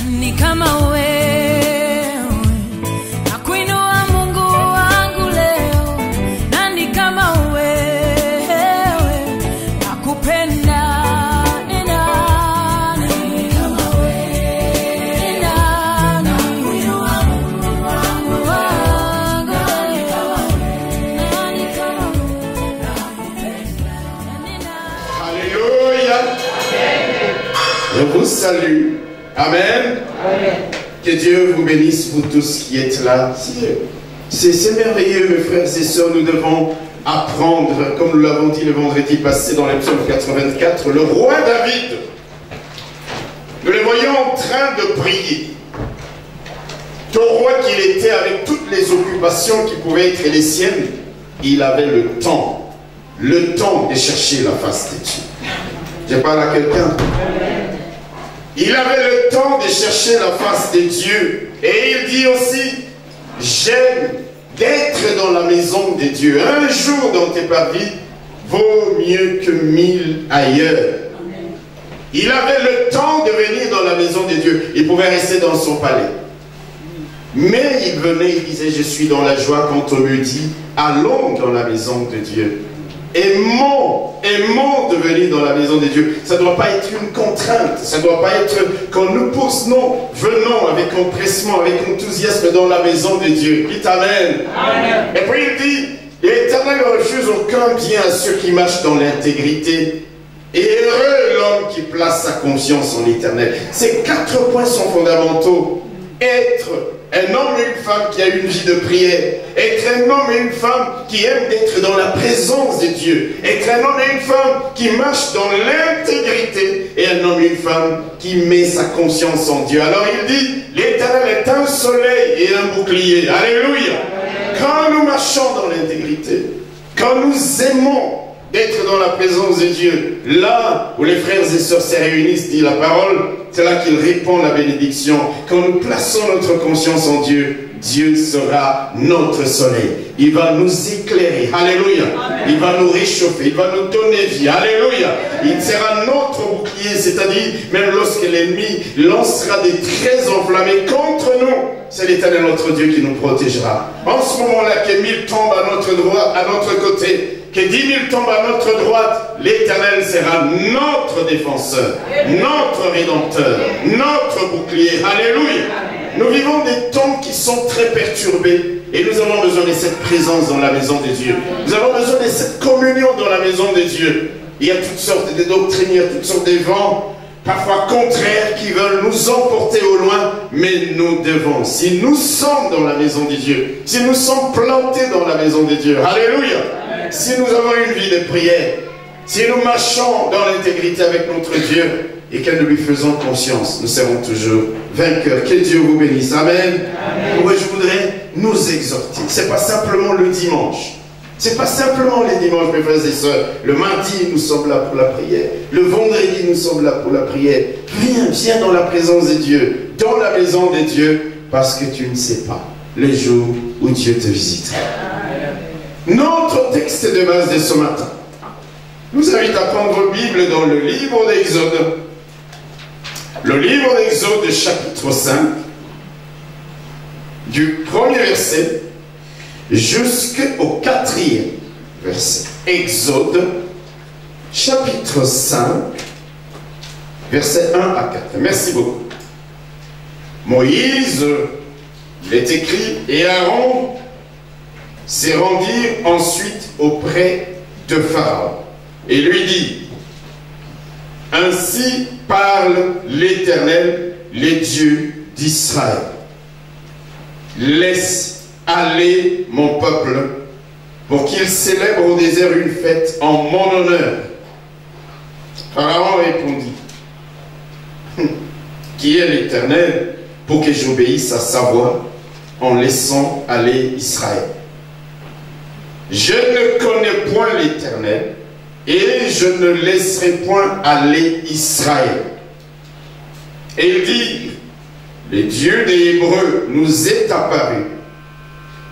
Nani kama wewe, nakuinua Mungu wangu leo. Nani kama wewe, nakupenda. Ni nani kama wewe, ni nani, nakuinua Mungu wangu leo. Nani kama wewe, nakupenda. Ni nani. Alléluia. Je vous salue. Amen. Amen. Que Dieu vous bénisse, vous tous qui êtes là. C'est merveilleux, mes frères et sœurs. Nous devons apprendre, comme nous l'avons dit le vendredi passé dans le psaume 84, le roi David. Nous le voyons en train de prier. Ton roi qu'il était, avec toutes les occupations qui pouvaient être les siennes, il avait le temps de chercher la face de Dieu. Je parle à quelqu'un. Il avait le temps de chercher la face de Dieu. Et il dit aussi, j'aime d'être dans la maison de Dieu. Un jour dans tes parvis vaut mieux que 1000 ailleurs. Il avait le temps de venir dans la maison de Dieu. Il pouvait rester dans son palais. Mais il venait, il disait, je suis dans la joie quand on me dit, allons dans la maison de Dieu. Aimons de venir dans la maison de Dieu. Ça ne doit pas être une contrainte. Ça ne doit pas être qu'on nous pousse. Non, venons avec empressement, avec enthousiasme dans la maison de Dieu. Dites Amen. Amen. Et puis il dit, l'Éternel ne refuse aucun bien à ceux qui marchent dans l'intégrité. Et heureux l'homme qui place sa confiance en l'Éternel. Ces 4 points sont fondamentaux. Être un homme et une femme qui a une vie de prière. Être un homme et une femme qui aiment d'être dans la présence de Dieu. Être un homme et une femme qui marchent dans l'intégrité. Et un homme et une femme qui met sa conscience en Dieu. Alors il dit, l'Éternel est un soleil et un bouclier. Alléluia. Quand nous marchons dans l'intégrité, quand nous aimons d'être dans la présence de Dieu, là où les frères et sœurs se réunissent, dit la parole, c'est là qu'il répand la bénédiction. Quand nous plaçons notre conscience en Dieu, Dieu sera notre soleil. Il va nous éclairer. Alléluia. Amen. Il va nous réchauffer. Il va nous donner vie. Alléluia. Il sera notre bouclier, c'est-à-dire, même lorsque l'ennemi lancera des traits enflammés contre nous, c'est l'Éternel notre Dieu qui nous protégera. En ce moment-là, que 1000 tombent à notre droite, à notre côté, que 10 000 tombent à notre droite, l'Éternel sera notre défenseur, notre rédempteur, notre bouclier. Alléluia. Nous vivons des temps qui sont très perturbés et nous avons besoin de cette présence dans la maison de Dieu. Nous avons besoin de cette communion dans la maison de Dieu. Il y a toutes sortes de doctrines, il y a toutes sortes de vents, parfois contraires, qui veulent nous emporter au loin, mais nous devons, si nous sommes dans la maison de Dieu, si nous sommes plantés dans la maison de Dieu, alléluia, si nous avons une vie de prière, si nous marchons dans l'intégrité avec notre Dieu et que nous lui faisons confiance, nous serons toujours vainqueurs. Que Dieu vous bénisse. Amen. Amen. Moi, je voudrais nous exhorter. Ce n'est pas simplement le dimanche. Ce n'est pas simplement les dimanches, mes frères et sœurs. Le mardi, nous sommes là pour la prière. Le vendredi, nous sommes là pour la prière. Viens dans la présence de Dieu, dans la maison de Dieu, parce que tu ne sais pas le jour où Dieu te visitera. Notre texte de base de ce matin nous invite à prendre Bible dans le livre d'Exode. Le livre d'Exode, chapitre 5, du premier verset jusqu'au 4e verset. Exode, chapitre 5, versets 1 à 4. Merci beaucoup. Moïse, il est écrit, et Aaron s'est rendu ensuite auprès de Pharaon et lui dit, ainsi parle l'Éternel, les dieux d'Israël. Laisse aller mon peuple pour qu'il célèbre au désert une fête en mon honneur. Pharaon répondit, qui est l'Éternel pour que j'obéisse à sa voix en laissant aller Israël? Je ne connais point l'Éternel et je ne laisserai point aller Israël. Et il dit, le Dieu des Hébreux nous est apparu.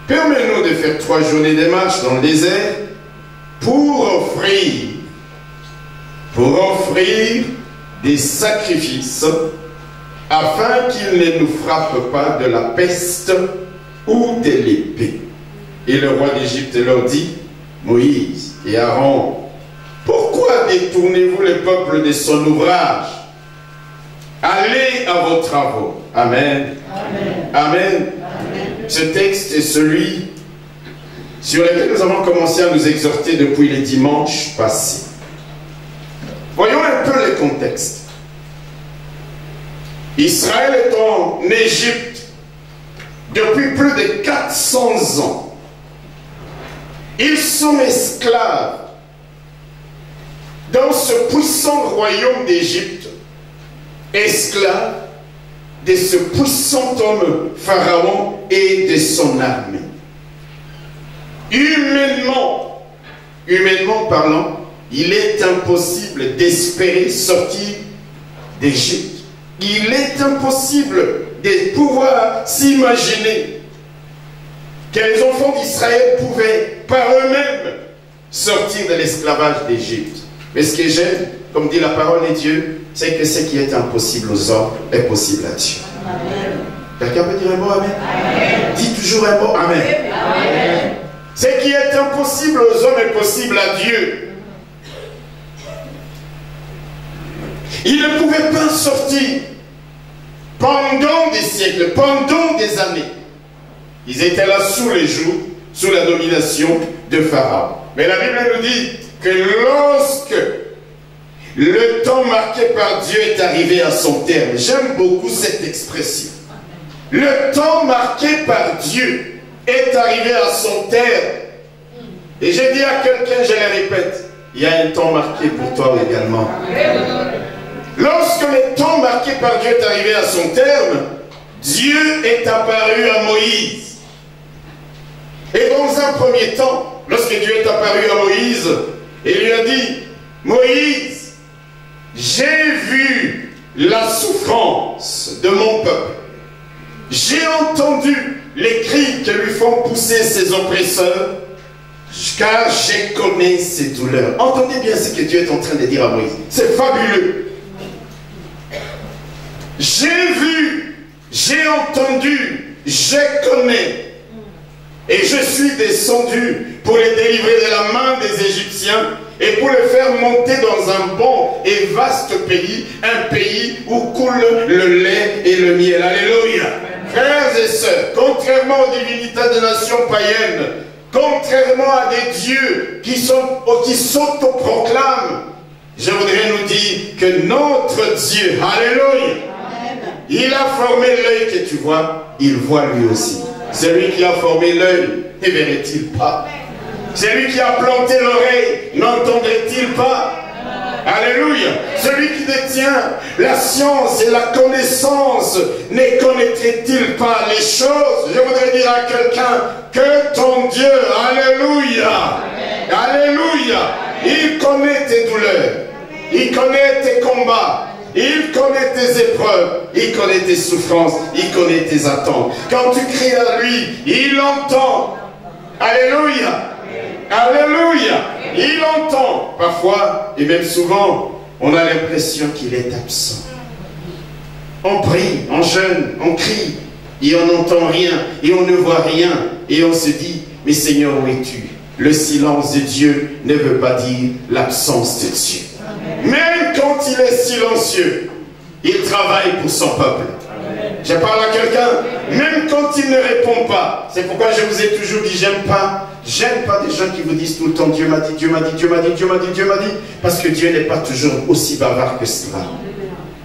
Permets-nous de faire 3 journées de marche dans le désert pour offrir des sacrifices afin qu'il ne nous frappe pas de la peste ou de l'épée. Et le roi d'Égypte leur dit, Moïse et Aaron, pourquoi détournez-vous le peuple de son ouvrage? Allez à vos travaux. Amen. Amen. Amen. Amen. Ce texte est celui sur lequel nous avons commencé à nous exhorter depuis les dimanches passés. Voyons un peu le contexte. Israël est en Égypte depuis plus de 400 ans. Ils sont esclaves dans ce puissant royaume d'Égypte, esclaves de ce puissant homme Pharaon et de son armée. Humainement parlant, il est impossible d'espérer sortir d'Égypte. Il est impossible de pouvoir s'imaginer que les enfants d'Israël pouvaient par eux-mêmes sortir de l'esclavage d'Égypte. Mais ce que j'aime, comme dit la parole de Dieu, c'est que ce qui est impossible aux hommes est possible à Dieu. Amen. Quelqu'un peut dire un mot amen? Amen. Dis toujours un mot amen. Amen. Ce qui est impossible aux hommes est possible à Dieu. Ils ne pouvaient pas sortir pendant des siècles, pendant des années. Ils étaient là sous les jougs, sous la domination de Pharaon. Mais la Bible nous dit que lorsque le temps marqué par Dieu est arrivé à son terme, j'aime beaucoup cette expression. Le temps marqué par Dieu est arrivé à son terme. Et j'ai dit à quelqu'un, je le répète, il y a un temps marqué pour toi également. Lorsque le temps marqué par Dieu est arrivé à son terme, Dieu est apparu à Moïse. Et dans un premier temps, lorsque Dieu est apparu à Moïse, il lui a dit, Moïse, j'ai vu la souffrance de mon peuple. J'ai entendu les cris que lui font pousser ses oppresseurs, car je connais ses douleurs. Entendez bien ce que Dieu est en train de dire à Moïse. C'est fabuleux. J'ai vu, j'ai entendu, je connais. Et je suis descendu pour les délivrer de la main des Égyptiens et pour les faire monter dans un bon et vaste pays, un pays où coule le lait et le miel. Alléluia. Frères et sœurs, contrairement aux divinités des nations païennes, contrairement à des dieux qui s'autoproclament, je voudrais nous dire que notre Dieu, alléluia, il a formé l'œil que tu vois, il voit lui aussi. Celui qui a formé l'œil, ne verrait-il pas? Celui qui a planté l'oreille, n'entendrait-il pas? Alléluia. Celui qui détient la science et la connaissance, ne connaîtrait-il pas les choses? Je voudrais dire à quelqu'un que ton Dieu, alléluia, alléluia, il connaît tes douleurs, il connaît tes combats, il connaît tes épreuves, il connaît tes souffrances, il connaît tes attentes. Quand tu cries à lui, il entend. Alléluia. Alléluia. Il entend. Parfois, et même souvent, on a l'impression qu'il est absent. On prie, on jeûne, on crie, et on n'entend rien, et on ne voit rien, et on se dit, mais Seigneur, où es-tu? Le silence de Dieu ne veut pas dire l'absence de Dieu. Même quand il est silencieux, il travaille pour son peuple. Je parle à quelqu'un, même quand il ne répond pas. C'est pourquoi je vous ai toujours dit, j'aime pas des gens qui vous disent tout le temps, Dieu m'a dit, Dieu m'a dit, Dieu m'a dit, Dieu m'a dit, Dieu m'a dit. Parce que Dieu n'est pas toujours aussi bavard que cela.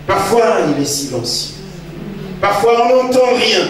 Parfois, il est silencieux. Parfois, on n'entend rien.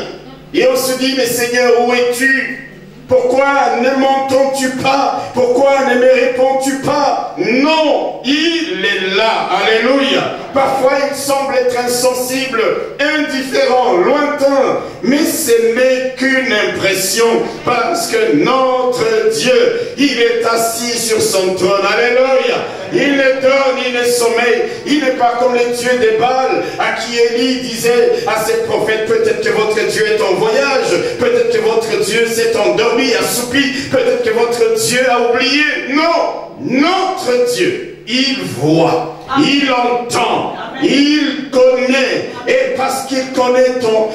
Et on se dit, mais Seigneur, où es-tu? Pourquoi ne m'entends-tu pas? Pourquoi ne me réponds-tu pas? Non, il est là. Alléluia. Parfois, il semble être insensible, indifférent, lointain. Mais ce n'est qu'une impression. Parce que notre Dieu, il est assis sur son trône. Alléluia. Il ne dort, il ne sommeille. Il n'est pas comme les dieux des Baals, à qui Élie disait à ses prophètes, peut-être que votre Dieu est en voyage, peut-être que votre Dieu s'est endormi, assoupi, peut-être que votre Dieu a oublié. Non, notre Dieu, il voit, il entend, Il connaît. Et parce qu'il connaît ton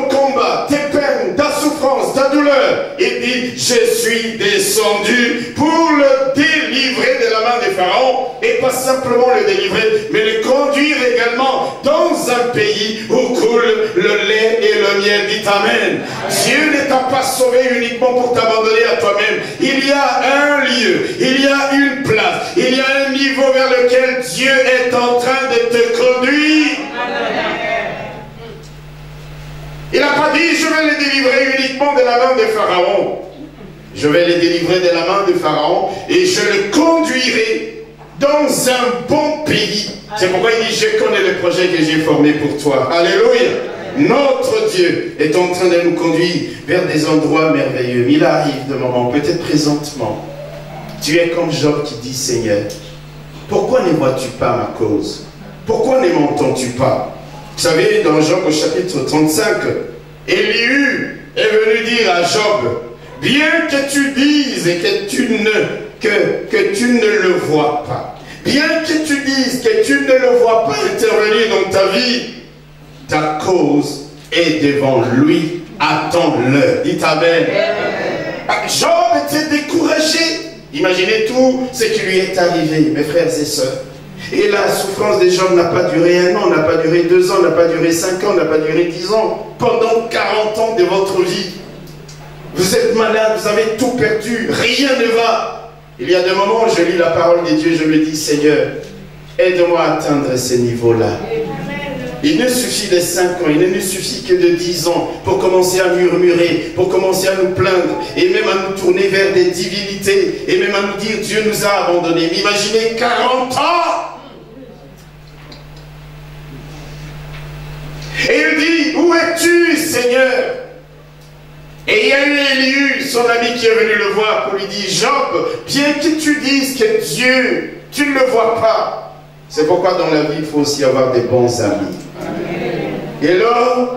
combat, tes peines, ta souffrance, ta douleur, il dit, je suis descendu pour le délivrer de la main des pharaons. Et pas simplement le délivrer, mais le conduire également dans un pays où coule le lait et le miel. Dites Amen. Dieu ne t'a pas sauvé uniquement pour t'abandonner à toi-même. Il y a un lieu, il y a une place, il y a un niveau vers lequel Dieu est en train de te conduire. Il n'a pas dit, je vais les délivrer uniquement de la main des pharaons. Je vais les délivrer de la main des pharaons et je le conduirai dans un bon pays. C'est pourquoi il dit, je connais le projet que j'ai formé pour toi. Alléluia. Notre Dieu est en train de nous conduire vers des endroits merveilleux. Il arrive de moments, peut-être présentement, tu es comme Job qui dit, Seigneur, pourquoi ne vois-tu pas ma cause? Pourquoi ne m'entends-tu pas? Vous savez, dans Job au chapitre 35, Élihu est venu dire à Job, bien que tu dises et que tu ne le vois pas, bien que tu dises que tu ne le vois pas intervenir dans ta vie, ta cause est devant lui. Attends-le. Dites Amen. Job était découragé. Imaginez tout ce qui lui est arrivé, mes frères et sœurs. Et la souffrance des Job n'a pas duré 1 an, n'a pas duré 2 ans, n'a pas duré 5 ans, n'a pas duré 10 ans. Pendant 40 ans de votre vie, vous êtes malade, vous avez tout perdu, rien ne va. Il y a des moments où je lis la parole de Dieu, je me dis, Seigneur, aide-moi à atteindre ces niveaux-là. Il ne suffit de 5 ans, il ne nous suffit que de 10 ans pour commencer à murmurer, pour commencer à nous plaindre, et même à nous tourner vers des divinités, et même à nous dire Dieu nous a abandonnés. Mais imaginez 40 ans. Et il dit, où es-tu, Seigneur? Et il y a eu Élihu, son ami, qui est venu le voir pour lui dire, Job, bien que tu dises que Dieu, tu ne le vois pas. C'est pourquoi dans la vie, il faut aussi avoir des bons amis. Et là,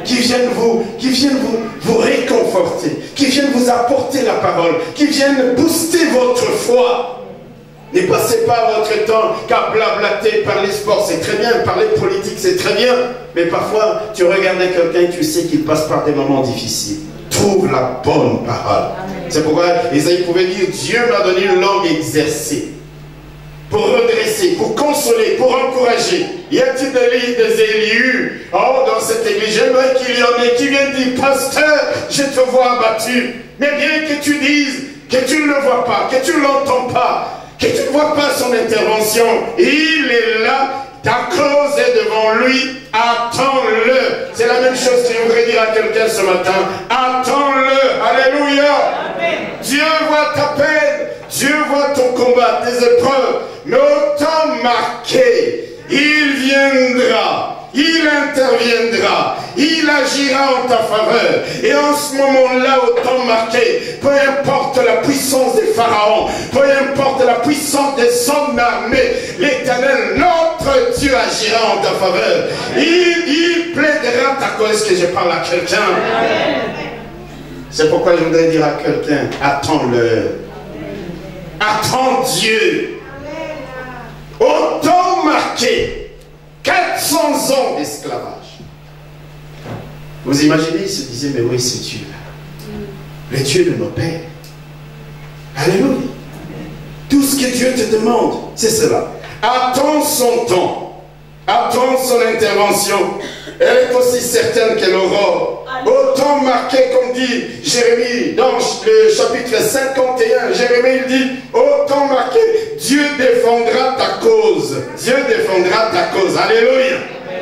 qui viennent vous réconforter, qui viennent vous apporter la parole, qui viennent booster votre foi. Ne passez pas votre temps qu'à blablater, parler sport, c'est très bien, parler politique, c'est très bien. Mais parfois, tu regardes quelqu'un et tu sais qu'il passe par des moments difficiles. Trouve la bonne parole. C'est pourquoi Isaïe pouvait dire, Dieu m'a donné une langue exercée. Pour redresser, pour consoler, pour encourager. Y a-t-il des Élihu dans cette église? J'aimerais qu'il y en ait qui viennent dire, pasteur, je te vois abattu. Mais bien que tu dises que tu ne le vois pas, que tu ne l'entends pas, que tu ne vois pas son intervention, il est là, ta cause est devant lui, attends-le. C'est la même chose que je voudrais dire à quelqu'un ce matin. Attends-le, alléluia. Amen. Dieu voit ta peine, Dieu voit ton combat, tes épreuves, mais au temps marqué, il viendra, il interviendra, il agira en ta faveur. Et en ce moment-là, au temps marqué, peu importe la puissance des pharaons, peu importe la puissance des hommes armés, l'Éternel, notre Dieu, agira en ta faveur. Il plaidera ta cause. Est-ce que je parle à quelqu'un? C'est pourquoi je voudrais dire à quelqu'un, attends-le. Attends Dieu. Au temps marqué, 400 ans d'esclavage. Vous imaginez, il se disait, mais oui, c'est Dieu là. Le Dieu de nos pères. Alléluia. Tout ce que Dieu te demande, c'est cela. Attends son temps. Attends son intervention. Elle est aussi certaine que l'aurore. Au temps marqué, comme dit Jérémie dans le chapitre 51, Jérémie il dit, au temps marqué, Dieu défendra ta cause. Dieu défendra ta cause. Alléluia.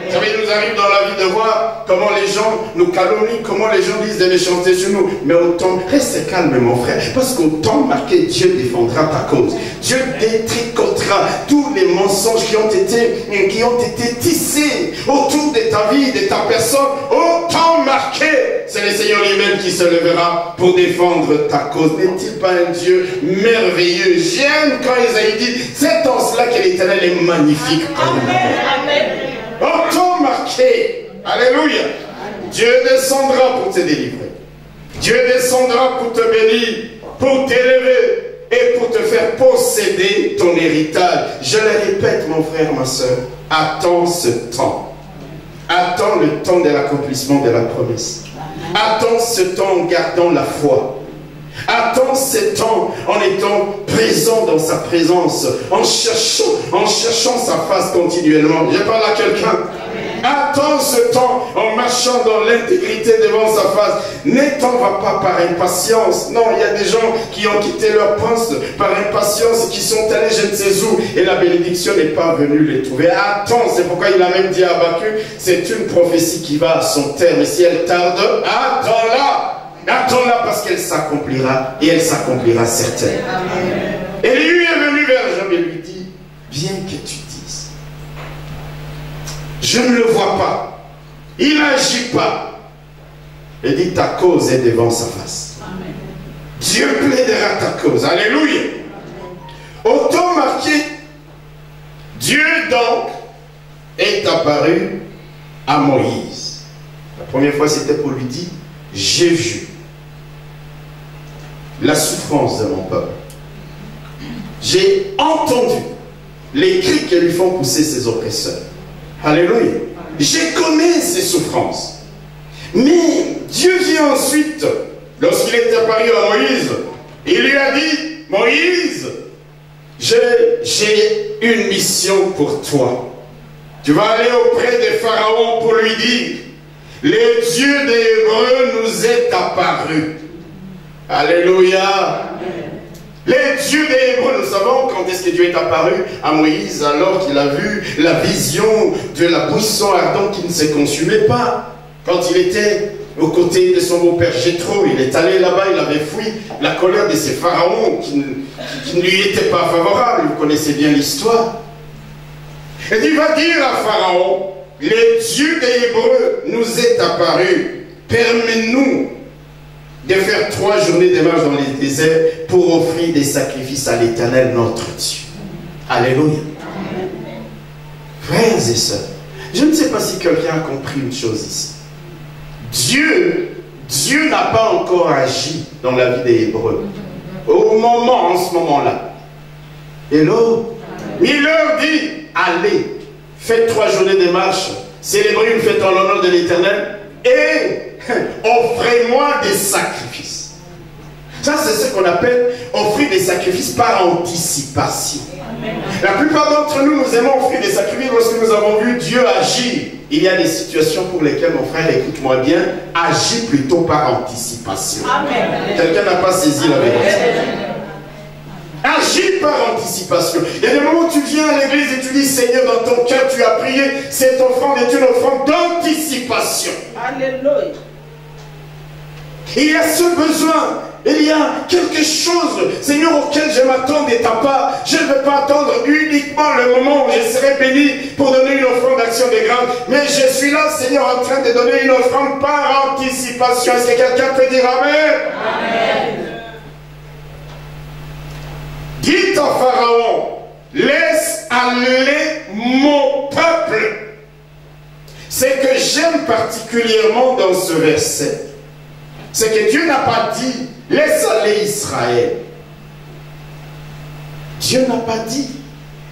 Vous savez, il nous arrive dans la vie de voir comment les gens nous calomnient, comment les gens disent de méchanceté sur nous. Mais au temps, reste calme mon frère, parce qu'au temps marqué, Dieu défendra ta cause. Dieu détricotera tous les mensonges qui ont été tissés autour de ta vie, de ta personne. Au temps marqué, c'est le Seigneur lui-même qui se lèvera pour défendre ta cause. N'est-il pas un Dieu merveilleux? J'aime quand Isaïe dit, c'est en cela que l'Éternel est magnifique. Amen. Amen. Au temps marqué, alléluia, Dieu descendra pour te délivrer. Dieu descendra pour te bénir, pour t'élever. et pour te faire posséder ton héritage. Je le répète, mon frère, ma soeur, attends ce temps. Attends le temps de l'accomplissement de la promesse. Attends ce temps en gardant la foi. Attends ce temps en étant présent dans sa présence, en cherchant sa face continuellement. Je parle à quelqu'un. Attends ce temps en marchant dans l'intégrité devant sa face. Ne t'en va pas par impatience. Non, il y a des gens qui ont quitté leur poste par impatience, qui sont allés je ne sais où, et la bénédiction n'est pas venue les trouver. Attends, c'est pourquoi il a même dit à Habakkuk, c'est une prophétie qui va à son terme. Et si elle tarde, attends-la. Attends-la parce qu'elle s'accomplira, et elle s'accomplira certainement. Et lui est venu vers Job et lui dit, bien que tu dises, je ne le vois pas, il n'agit pas. Il dit, ta cause est devant sa face. Amen. Dieu plaidera ta cause. Alléluia. Autant marqué, Dieu donc est apparu à Moïse. La première fois c'était pour lui dire, j'ai vu la souffrance de mon peuple. J'ai entendu les cris que lui font pousser ses oppresseurs. Alléluia. Je connais ses souffrances. Mais Dieu vient ensuite, lorsqu'il est apparu à Moïse, il lui a dit, Moïse, j'ai une mission pour toi. Tu vas aller auprès de Pharaon pour lui dire, le Dieu des Hébreux nous est apparu. Alléluia. Les dieux des Hébreux, nous savons quand est-ce que Dieu est apparu à Moïse alors qu'il a vu la vision de la buisson ardente qui ne se consumait pas. Quand il était aux côtés de son beau-père Jéthro, il est allé là-bas, il avait fui la colère de ces pharaons qui ne lui étaient pas favorables. Vous connaissez bien l'histoire. Et il va dire à Pharaon, les dieux des Hébreux nous est apparu, permets-nous de faire 3 journées de marche dans les déserts pour offrir des sacrifices à l'Éternel notre Dieu. Alléluia. Frères et sœurs, je ne sais pas si quelqu'un a compris une chose ici. Dieu n'a pas encore agi dans la vie des Hébreux. En ce moment-là. Hello. Il leur dit, allez, faites 3 journées de marche, célébrez une fête en l'honneur de l'Éternel et offrez-moi des sacrifices. Ça, c'est ce qu'on appelle offrir des sacrifices par anticipation. Amen. La plupart d'entre nous, nous aimons offrir des sacrifices lorsque nous avons vu Dieu agir. Il y a des situations pour lesquelles, mon frère, écoute-moi bien, agis plutôt par anticipation. Quelqu'un n'a pas saisi la vérité. Agis par anticipation. Il y a des moments où tu viens à l'église et tu dis, Seigneur, dans ton cœur, tu as prié, cette offrande est une offrande d'anticipation. Alléluia. Il y a ce besoin, il y a quelque chose, Seigneur, auquel je m'attends de ta part. Je ne veux pas attendre uniquement le moment où je serai béni pour donner une offrande d'action de grâce, mais je suis là, Seigneur, en train de donner une offrande par anticipation. Est-ce que quelqu'un peut dire Amen? Amen. Dites à Pharaon, laisse aller mon peuple. Ce que j'aime particulièrement dans ce verset, c'est que Dieu n'a pas dit, laisse aller Israël. Dieu n'a pas dit,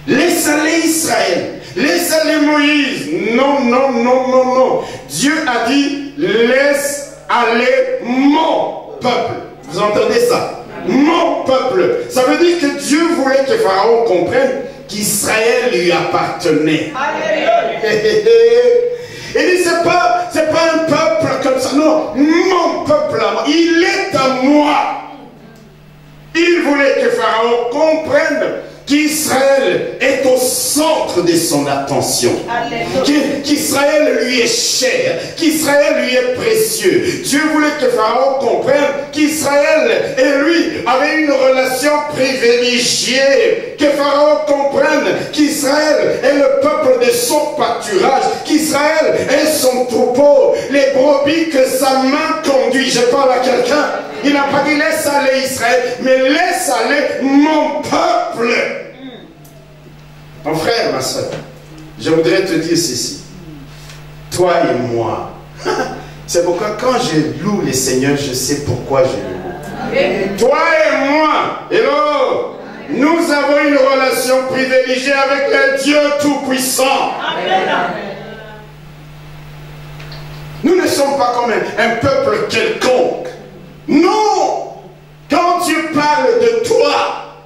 laisse aller Israël, laisse aller Moïse. Non, non, non, non, non. Dieu a dit, laisse aller mon peuple. Vous entendez ça? Mon peuple. Ça veut dire que Dieu voulait que Pharaon comprenne qu'Israël lui appartenait. Alléluia. Il dit, c'est pas un peuple comme ça. Non, mon peuple à moi. Il est à moi. Il voulait que Pharaon comprenne qu'Israël est au centre de son attention, qu'Israël lui est cher, qu'Israël lui est précieux. Dieu voulait que Pharaon comprenne qu'Israël et lui avaient une relation privilégiée, que Pharaon comprenne qu'Israël est le peuple de son pâturage, qu'Israël est son troupeau, les brebis que sa main conduit. Je parle à quelqu'un. Il n'a pas dit laisse aller Israël, mais laisse aller mon peuple. Mon frère, ma soeur, je voudrais te dire ceci. Toi et moi, c'est pourquoi quand je loue le Seigneur, je sais pourquoi je le loue. Toi et moi, hello, nous avons une relation privilégiée avec le Dieu Tout-Puissant. Nous ne sommes pas comme un peuple quelconque. Non! Quand Dieu parle de toi,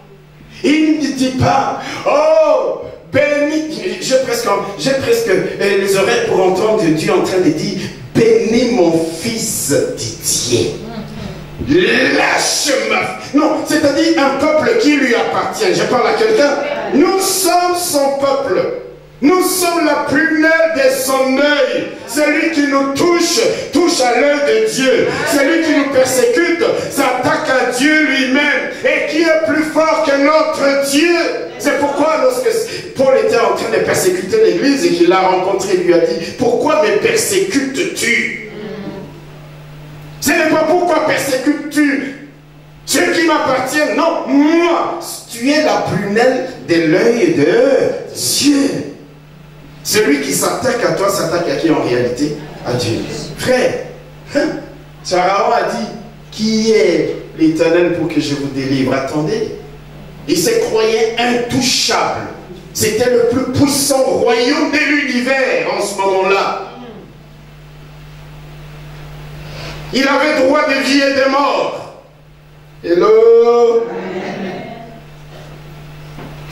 il ne dit pas, oh, béni, j'ai presque les oreilles pour entendre Dieu en train de dire, bénis mon fils Didier. Lâche-moi. Non, c'est-à-dire un peuple qui lui appartient. Je parle à quelqu'un. Nous sommes son peuple. Nous sommes la prunelle de son œil. Celui qui nous touche, touche à l'œil de Dieu. Celui qui nous persécute, s'attaque à Dieu lui-même. Et qui est plus fort que notre Dieu. C'est pourquoi lorsque Paul était en train de persécuter l'église et qu'il l'a rencontré, il lui a dit, pourquoi me persécutes-tu? Ce n'est pas pourquoi persécutes-tu ceux qui m'appartiennent. Non, moi, tu es la prunelle de l'œil de Dieu. Celui qui s'attaque à toi s'attaque à qui en réalité? À Dieu. Frère, Pharaon a dit, qui est l'Éternel pour que je vous délivre? Attendez, il se croyait intouchable. C'était le plus puissant royaume de l'univers en ce moment-là. Il avait droit de vie et de mort. Hello.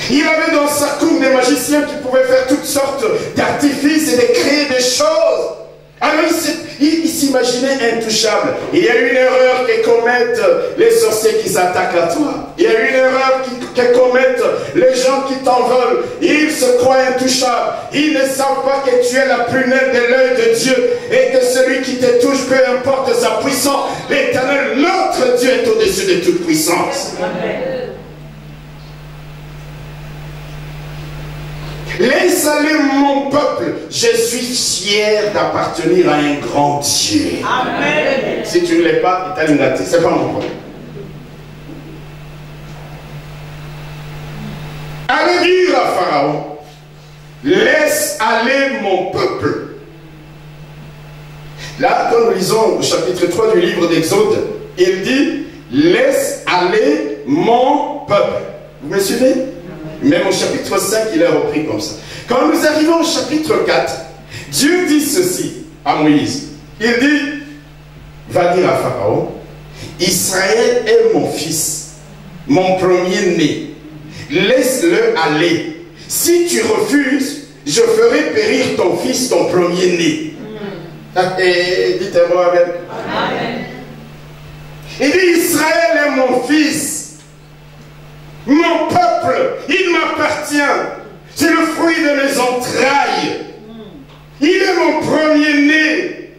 Il avait dans sa cour des magiciens qui pouvaient faire toutes sortes d'artifices et de créer des choses. Alors il s'imaginait intouchable. Il y a une erreur que commettent les sorciers qui s'attaquent à toi. Il y a une erreur que commettent les gens qui t'en veulent. Ils se croient intouchables. Ils ne savent pas que tu es la prunelle de l'œil de Dieu et que celui qui te touche, peu importe sa puissance, l'Éternel, notre Dieu est au-dessus de toute puissance. Laisse aller mon peuple. Je suis fier d'appartenir à un grand Dieu. Amen. Si tu ne l'es pas, c'est pas mon problème. Allez dire à Pharaon, laisse aller mon peuple. Là, quand nous lisons au chapitre 3 du livre d'Exode, il dit, laisse aller mon peuple. Vous me suivez? Même au chapitre 5, il est repris comme ça. Quand nous arrivons au chapitre 4, Dieu dit ceci à Moïse. Il dit, va dire à Pharaon, Israël est mon fils, mon premier-né. Laisse-le aller. Si tu refuses, je ferai périr ton fils, ton premier-né. Et dites-moi Amen. Amen. Il dit, Israël est mon fils. Mon peuple, il m'appartient. C'est le fruit de mes entrailles. Il est mon premier-né.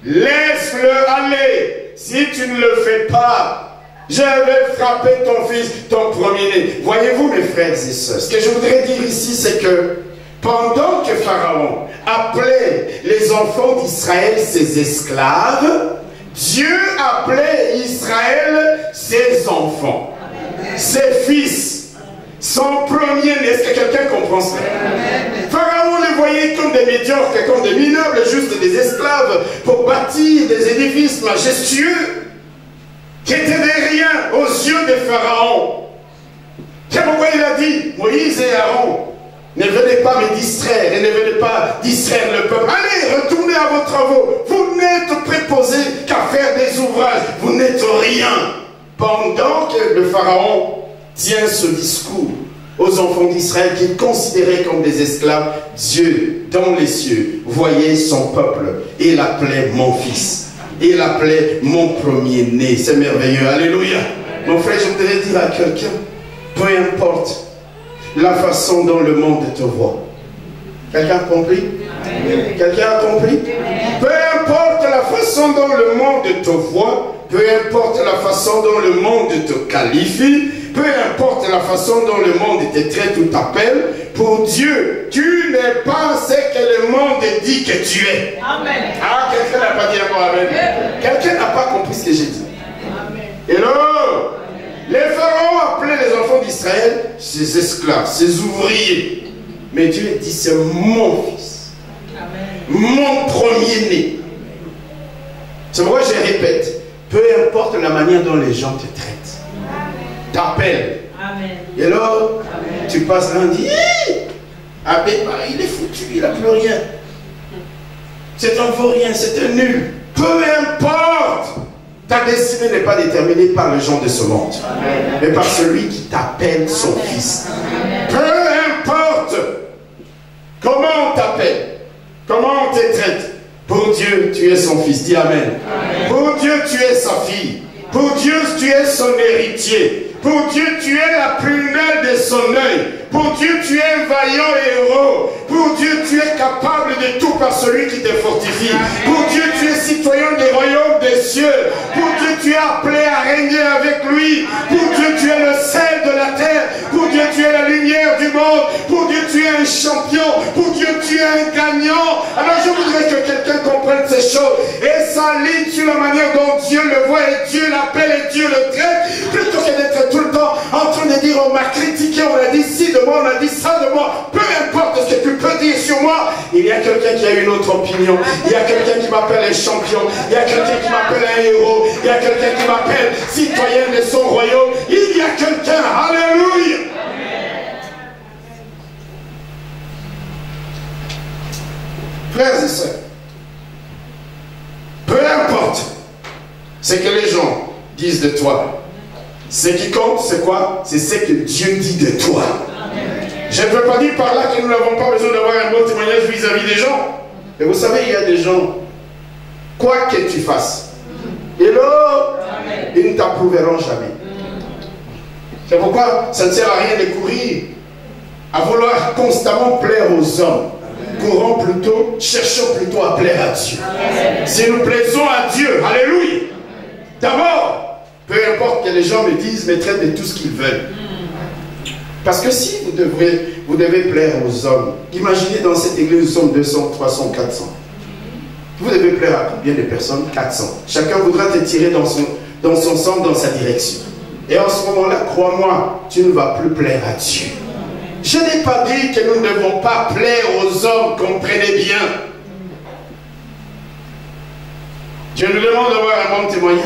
Laisse-le aller. Si tu ne le fais pas, je vais frapper ton fils, ton premier-né. Voyez-vous, mes frères et sœurs, ce que je voudrais dire ici, c'est que pendant que Pharaon appelait les enfants d'Israël ses esclaves, Dieu appelait Israël ses enfants. Ses fils, son premier-né. Est-ce que quelqu'un comprend cela? Pharaon les voyait comme des médiocres, comme des minables, juste des esclaves pour bâtir des édifices majestueux qui étaient des riens aux yeux de Pharaon. C'est pourquoi il a dit, Moïse et Aaron, ne venez pas me distraire et ne venez pas distraire le peuple. Allez, retournez à vos travaux. Vous n'êtes préposés qu'à faire des ouvrages. Vous n'êtes rien. Pendant que le Pharaon tient ce discours aux enfants d'Israël qu'il considérait comme des esclaves, Dieu, dans les cieux, voyait son peuple et l'appelait mon fils. Et l'appelait mon premier-né. C'est merveilleux. Alléluia. Mon frère, je voudrais dire à quelqu'un, peu importe la façon dont le monde te voit. Quelqu'un a compris? Quelqu'un a compris? Peu importe la façon dont le monde te voit, peu importe la façon dont le monde te qualifie, peu importe la façon dont le monde te traite ou t'appelle, pour Dieu, tu n'es pas ce que le monde dit que tu es. Amen. Ah, quelqu'un n'a pas dit encore Amen. Quelqu'un n'a pas compris ce que j'ai dit. Amen. Hello. Les pharaons appelaient les enfants d'Israël ses esclaves, ses ouvriers. Mais Dieu dit, c'est mon fils. Amen. Mon premier-né. C'est pourquoi je répète, peu importe importe la manière dont les gens te traitent. T'appelles. Et alors, tu passes là, on dit, il est foutu, il n'a plus rien. C'est un vaurien, c'est un nul. Peu importe. Ta destinée n'est pas déterminée par les gens de ce monde, mais par celui qui t'appelle son fils. Peu importe comment on t'appelle, comment on te traite. Pour Dieu, tu es son fils. Dis Amen. Pour Dieu, tu es sa fille. Pour Dieu, tu es son héritier. Pour Dieu, tu es la prunelle de son œil. Pour Dieu, tu es un vaillant héros. Pour Dieu, tu es capable de tout par celui qui te fortifie. Pour Dieu, tu es citoyen des royaumes des cieux. Pour Dieu, tu es appelé à régner avec lui. Pour Dieu, tu es le sel de la terre. Pour Dieu, tu es la lumière du monde. Pour Dieu, tu es un champion. Pour Dieu, tu es un gagnant. Alors, je voudrais que quelqu'un comprenne ces choses et s'aligne sur la manière dont Dieu le voit et Dieu l'appelle et Dieu le traite, plutôt que d'être tout le temps en train de dire on m'a critiqué, on a dit ci de moi, on a dit ça de moi. Peu importe ce que tu peux dire sur moi, il y a quelqu'un qui a une autre opinion. Il y a quelqu'un qui m'appelle un champion. Il y a quelqu'un qui m'appelle un héros. Il y a quelqu'un qui m'appelle citoyen de son royaume. Il y a quelqu'un, alléluia. Frères et sœurs, peu importe ce que les gens disent de toi, ce qui compte, c'est quoi? C'est ce que Dieu dit de toi. Je ne veux pas dire par là que nous n'avons pas besoin d'avoir un bon témoignage vis-à-vis des gens. Et vous savez, il y a des gens, quoi que tu fasses, et là, ils ne t'approuveront jamais. C'est pourquoi ça ne sert à rien de courir, à vouloir constamment plaire aux hommes. Courons plutôt, cherchons plutôt à plaire à Dieu. Si nous plaisons à Dieu, alléluia. D'abord, peu importe que les gens me disent, me traitent de tout ce qu'ils veulent. Parce que si vous devez plaire aux hommes, imaginez dans cette église, nous sommes 200, 300, 400. Vous devez plaire à combien de personnes? 400. Chacun voudra te tirer dans son sens, dans sa direction. Et en ce moment-là, crois-moi, tu ne vas plus plaire à Dieu. Je n'ai pas dit que nous ne devons pas plaire aux hommes, comprenez bien. Dieu nous demande d'avoir un bon témoignage.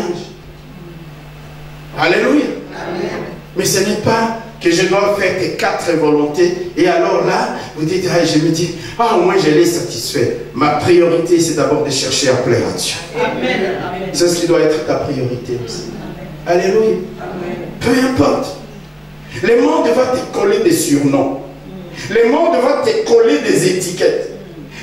Alléluia. Mais ce n'est pas que je dois faire tes 4 volontés. Et alors là, vous dites, ah, je me dis, ah, au moins je l'ai satisfait. Ma priorité, c'est d'abord de chercher à plaire à Dieu. C'est ce qui doit être ta priorité aussi. Alléluia. Peu importe. Le monde va te coller des surnoms. Le monde va te coller des étiquettes.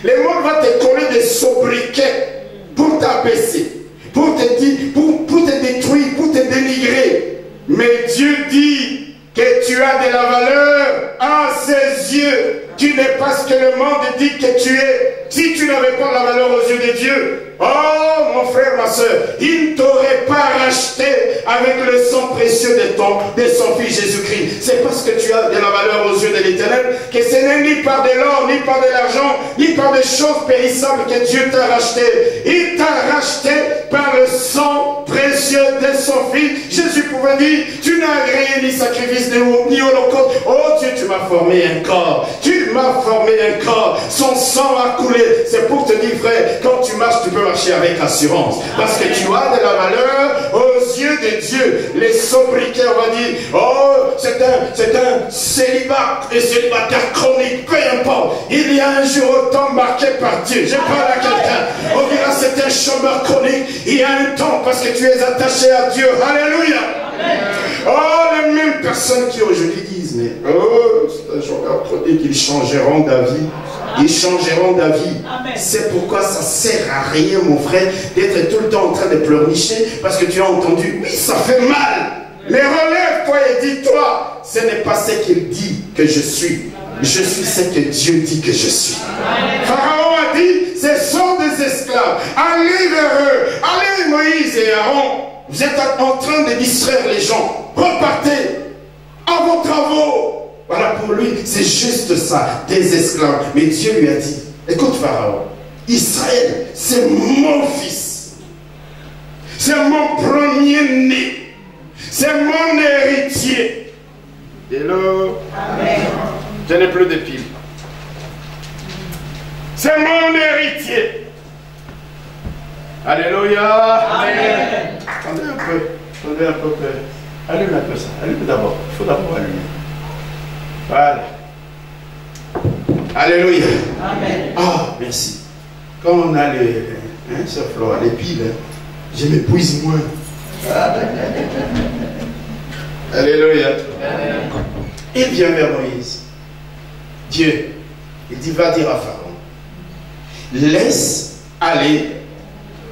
Le monde va te coller des sobriquets pour t'abaisser, pour te dire, pour te détruire, pour te dénigrer. Mais Dieu dit que tu as de la valeur à ses yeux. Tu n'es pas ce que le monde dit que tu es. Si tu n'avais pas la valeur aux yeux de Dieu, oh mon frère, ma soeur, il ne t'aurait pas racheté avec le sang précieux de son fils Jésus-Christ. C'est parce que tu as de la valeur aux yeux de l'Éternel que ce n'est ni par de l'or, ni par de l'argent, ni par des choses périssables que Dieu t'a racheté. Il t'a racheté par le sang précieux de son fils. Jésus pouvait dire, tu n'as agréé ni sacrifice ni holocauste. Oh Dieu, tu m'as formé un corps. Tu m'as formé un corps. Son sang a coulé. C'est pour te dire, frère, quand tu marches, tu peux marcher avec assurance. Parce que tu as de la valeur aux yeux de Dieu. Les sobriquets, on va dire, oh, c'est un célibat, un célibataire chronique, peu importe. Il y a un jour autant marqué par Dieu. Je parle à quelqu'un. On dira, c'est un chômeur chronique. Il y a un temps parce que tu es attaché à Dieu. Alléluia. Oh, les mêmes personnes qui aujourd'hui disent, mais oh, c'est un chômeur chronique, ils changeront d'avis. Ils changeront d'avis. C'est pourquoi ça ne sert à rien, mon frère, d'être tout le temps en train de pleurnicher parce que tu as entendu, oui, ça fait mal. Mais relève-toi et dis-toi, ce n'est pas ce qu'il dit que je suis. Je suis ce que Dieu dit que je suis. Pharaon a dit, ce sont des esclaves. Allez vers eux. Allez, Moïse et Aaron. Vous êtes en train de distraire les gens. Repartez à vos travaux. Voilà, pour lui, c'est juste ça, des esclaves. Mais Dieu lui a dit, écoute Pharaon, Israël, c'est mon fils. C'est mon premier-né. C'est mon héritier. Et là, je n'ai plus de piles. C'est mon héritier. Alléluia. Amen. Attendez un peu. Attendez un peu. Allume un peu ça. Allume d'abord. Il faut d'abord allumer. Voilà. Alléluia. Amen. Ah, merci. Quand on a les... Hein, Sœur Flora, les piles, hein, je m'épuise moins. Alléluia. Il vient vers Moïse. Dieu, il dit, va dire à Pharaon, laisse aller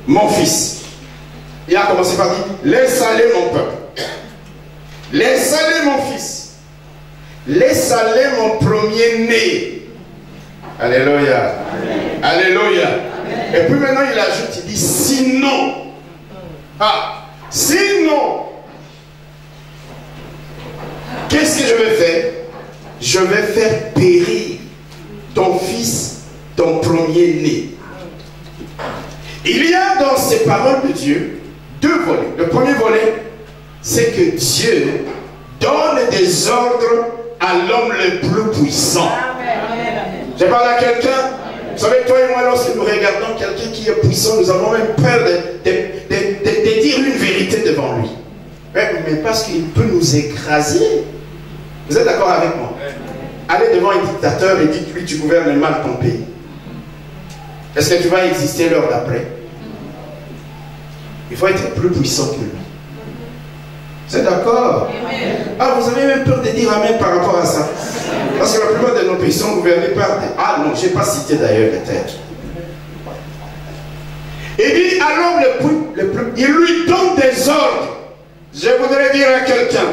mon fils. Il a commencé par dire, laisse aller mon peuple. Laisse aller mon fils. Laisse aller mon premier-né. Alléluia. Amen. Alléluia. Amen. Et puis maintenant il ajoute, il dit, sinon. Ah, sinon. Qu'est-ce que je vais faire? Je vais faire périr ton fils, ton premier-né. Il y a dans ces paroles de Dieu deux volets. Le premier volet, c'est que Dieu donne des ordres à l'homme le plus puissant. Je parle à quelqu'un. Vous savez, toi et moi, lorsque nous regardons quelqu'un qui est puissant, nous avons même peur de dire une vérité devant lui. Mais parce qu'il peut nous écraser. Vous êtes d'accord avec moi? Allez devant un dictateur et dites-lui, tu gouvernes mal ton pays. Est-ce que tu vas exister l'heure d'après? Il faut être plus puissant que lui. Vous êtes d'accord? Ah, vous avez même peur de dire amen par rapport à ça. Parce que la plupart de nos pays sont gouvernés par des... Ah non, je n'ai pas cité d'ailleurs peut-être. Il dit alors il lui donne des ordres. Je voudrais dire à quelqu'un,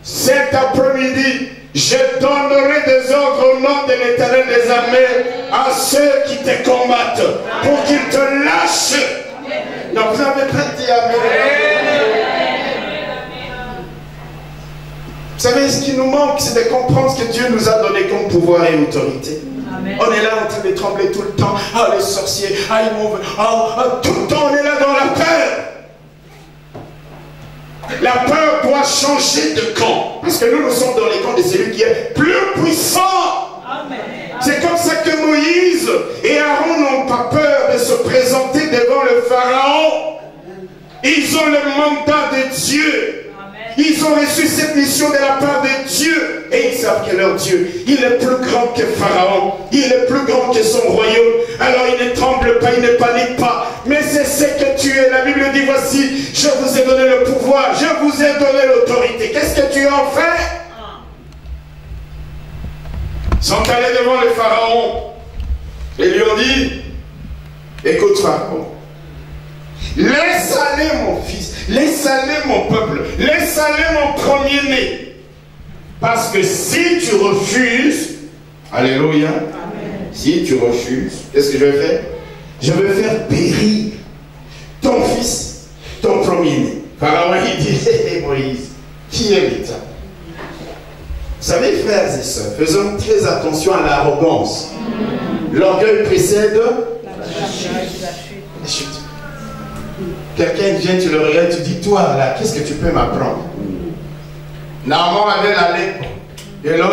cet après-midi, je donnerai des ordres au nom de l'Éternel des armées à ceux qui te combattent pour qu'ils te lâchent. Non, vous n'avez pas dit amen. Vous savez, ce qui nous manque, c'est de comprendre ce que Dieu nous a donné comme pouvoir et autorité. Amen. On est là en train de trembler tout le temps. Ah, les sorciers, ah, ils m'ont... tout le temps, on est là dans la peur. La peur doit changer de camp. Parce que nous sommes dans les camps de celui qui est plus puissant. C'est comme ça que Moïse et Aaron n'ont pas peur de se présenter devant le Pharaon. Ils ont le mandat de Dieu. Ils ont reçu cette mission de la part de Dieu. Et ils savent que leur Dieu, il est plus grand que Pharaon. Il est plus grand que son royaume. Alors il ne tremble pas, il ne panique pas. Mais c'est ce que tu es. La Bible dit, voici, je vous ai donné le pouvoir. Je vous ai donné l'autorité. Qu'est-ce que tu en fais? Ils sont allés devant le Pharaon. Et lui ont dit, écoute Pharaon, laisse aller mon fils, laisse aller mon peuple, laisse aller mon premier-né. Parce que si tu refuses, alléluia, amen. Si tu refuses, qu'est-ce que je vais faire? Je vais faire périr ton fils, ton premier-né. Pharaon il dit, hé Moïse, qui est l'État? Vous savez, frères et sœurs, faisons très attention à l'arrogance. L'orgueil précède la chute. Quelqu'un vient, tu le regardes, tu dis, toi là, qu'est-ce que tu peux m'apprendre? Naaman avait la lèpre. Et là,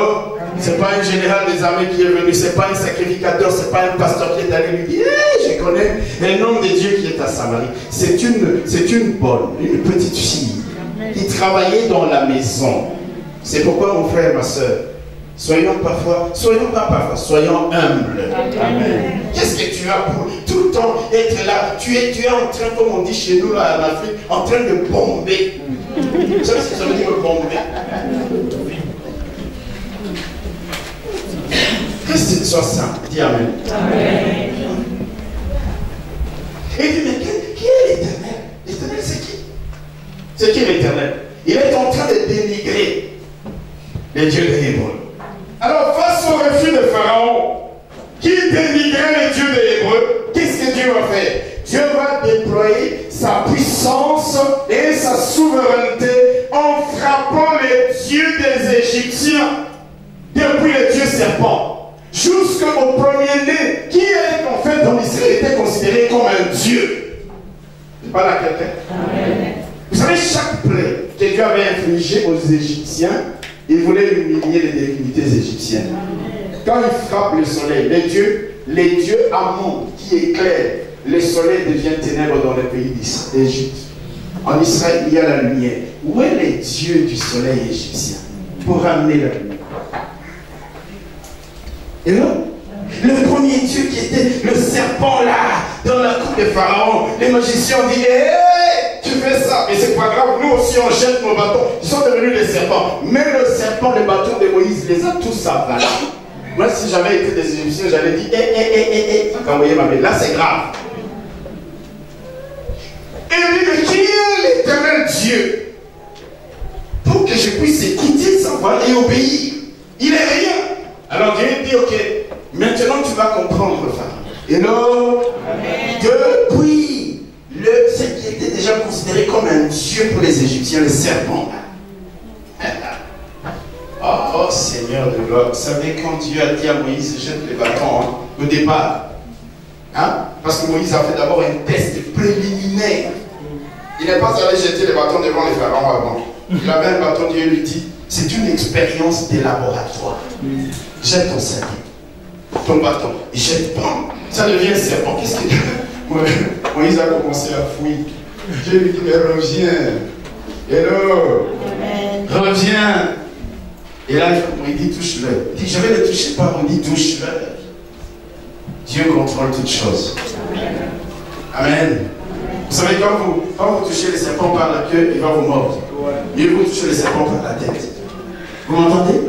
ce n'est pas un général des armées qui est venu, ce n'est pas un sacrificateur, ce n'est pas un pasteur qui est allé lui dire, hey, je connais un homme de Dieu qui est à Samarie. C'est une bonne, une petite fille qui travaillait dans la maison. C'est pourquoi mon frère, ma soeur, soyons humbles. Amen. Qu'est-ce que tu as pour tout le temps être là? Tu es en train, comme on dit chez nous là, en Afrique, en train de bomber. Vous savez ce que ça veut dire bomber? Qu'est-ce que soit simple? Dis amen. Amen. Et il dit, mais qui est l'Éternel? L'Éternel c'est qui? C'est qui l'Éternel? Il est en train de dénigrer les dieux des Hébreux. Alors, face au refus de Pharaon, qui dénigrait les dieux des Hébreux, qu'est-ce que Dieu va faire? Dieu va déployer sa puissance et sa souveraineté en frappant les dieux des Égyptiens, depuis les dieux serpents, jusqu'au premier-né, qui est en fait dans l'Israël était considéré comme un dieu. Je parle à quelqu'un. Vous savez, chaque plaie que Dieu avait infligée aux Égyptiens, il voulait humilier les divinités égyptiennes. Quand il frappe le soleil, les dieux Amon qui éclairent, le soleil devient ténèbres dans le pays d'Égypte. En Israël, il y a la lumière. où est les dieux du soleil égyptien pour ramener la lumière? Et là, le premier dieu qui était le serpent là, dans la cour de Pharaon, les magiciens ont dit, hé, tu fais ça, mais c'est pas grave, nous aussi on jette nos bâtons. Ils sont devenus des serpents. Même le serpent, les bâtons de Moïse, les a tous avalés. Moi, si j'avais été des Égyptiens, j'allais dire, ça envoyé ma main. Là, c'est grave. Et il dit, mais qui est l'éternel Dieu pour que je puisse quitter sa voie et obéir? Il est rien. Alors Dieu dit, ok, maintenant tu vas comprendre, Pharaon. Et là, depuis ce qui était déjà considéré comme un dieu pour les Égyptiens, le serpent. Oh Seigneur de gloire, vous savez quand Dieu a dit à Moïse, jette les bâtons, hein, au départ, hein, parce que Moïse a fait d'abord un test préliminaire. Il n'est pas allé jeter les bâtons devant les pharaons avant. Il avait un bâton, Dieu lui dit, c'est une expérience de laboratoire. Jette ton sac, ton bâton, et jette, prends. Ça devient un serpent. Qu'est-ce qu'il a? Moïse a commencé à fouiller. Dieu lui dit, mais reviens. Hello. Reviens. Et là, il dit, touche-le. Il dit, je vais le toucher par, on dit, touche-le. Dieu contrôle toutes choses. Amen. Vous savez, quand vous touchez les serpents par la queue, il va vous mordre. Mieux vous touchez les serpents par la tête. Vous m'entendez?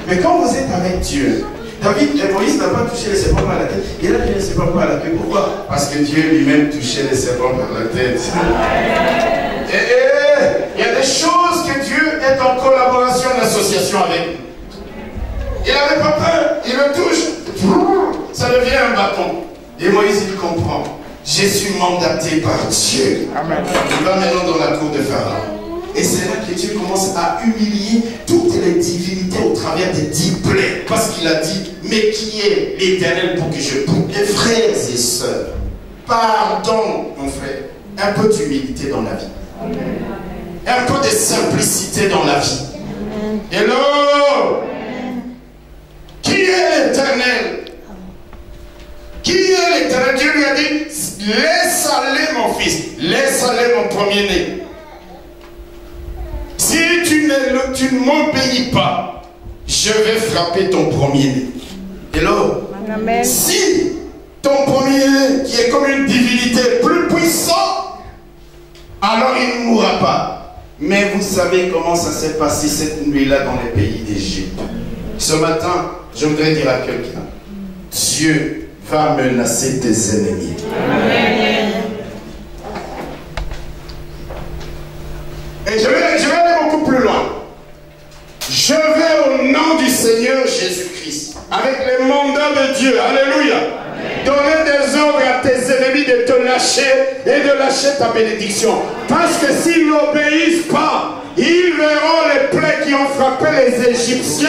Mais quand vous êtes avec Dieu, David et Moïse n'ont pas touché les serpents par la tête. Il a touché les serpents par la queue. Pourquoi? Parce que Dieu lui-même touchait les serpents par la tête. Il y a des choses que Dieu est en collaboration, en association avec nous. Il n'avait pas peur, il le touche, ça devient un bâton. Et Moïse, il comprend. Je suis mandaté par Dieu. Amen. Il va maintenant dans la cour de Pharaon. Et c'est là que Dieu commence à humilier toutes les divinités au travers des 10 plaies. Parce qu'il a dit, mais qui est l'Éternel pour que je prie? Les frères et sœurs, pardon, mon frère, un peu d'humilité dans la vie. Un peu de simplicité dans la vie. Hello! Qui est l'Éternel? Qui est l'Éternel? Dieu lui a dit, laisse aller mon fils, laisse aller mon premier-né. Si tu ne m'obéis pas, je vais frapper ton premier-né. Hello? Amen. Si ton premier-né, qui est comme une divinité plus puissante, alors il ne mourra pas. Mais vous savez comment ça s'est passé cette nuit-là dans les pays d'Égypte. Ce matin, je voudrais dire à quelqu'un, Dieu va menacer tes ennemis. Amen. Et je vais aller beaucoup plus loin. Je vais au nom du Seigneur Jésus-Christ, avec les mandats de Dieu, alléluia, donner des ordres à tes ennemis de te lâcher et de lâcher ta bénédiction. Parce que s'ils n'obéissent pas, ils verront les plaies qui ont frappé les Égyptiens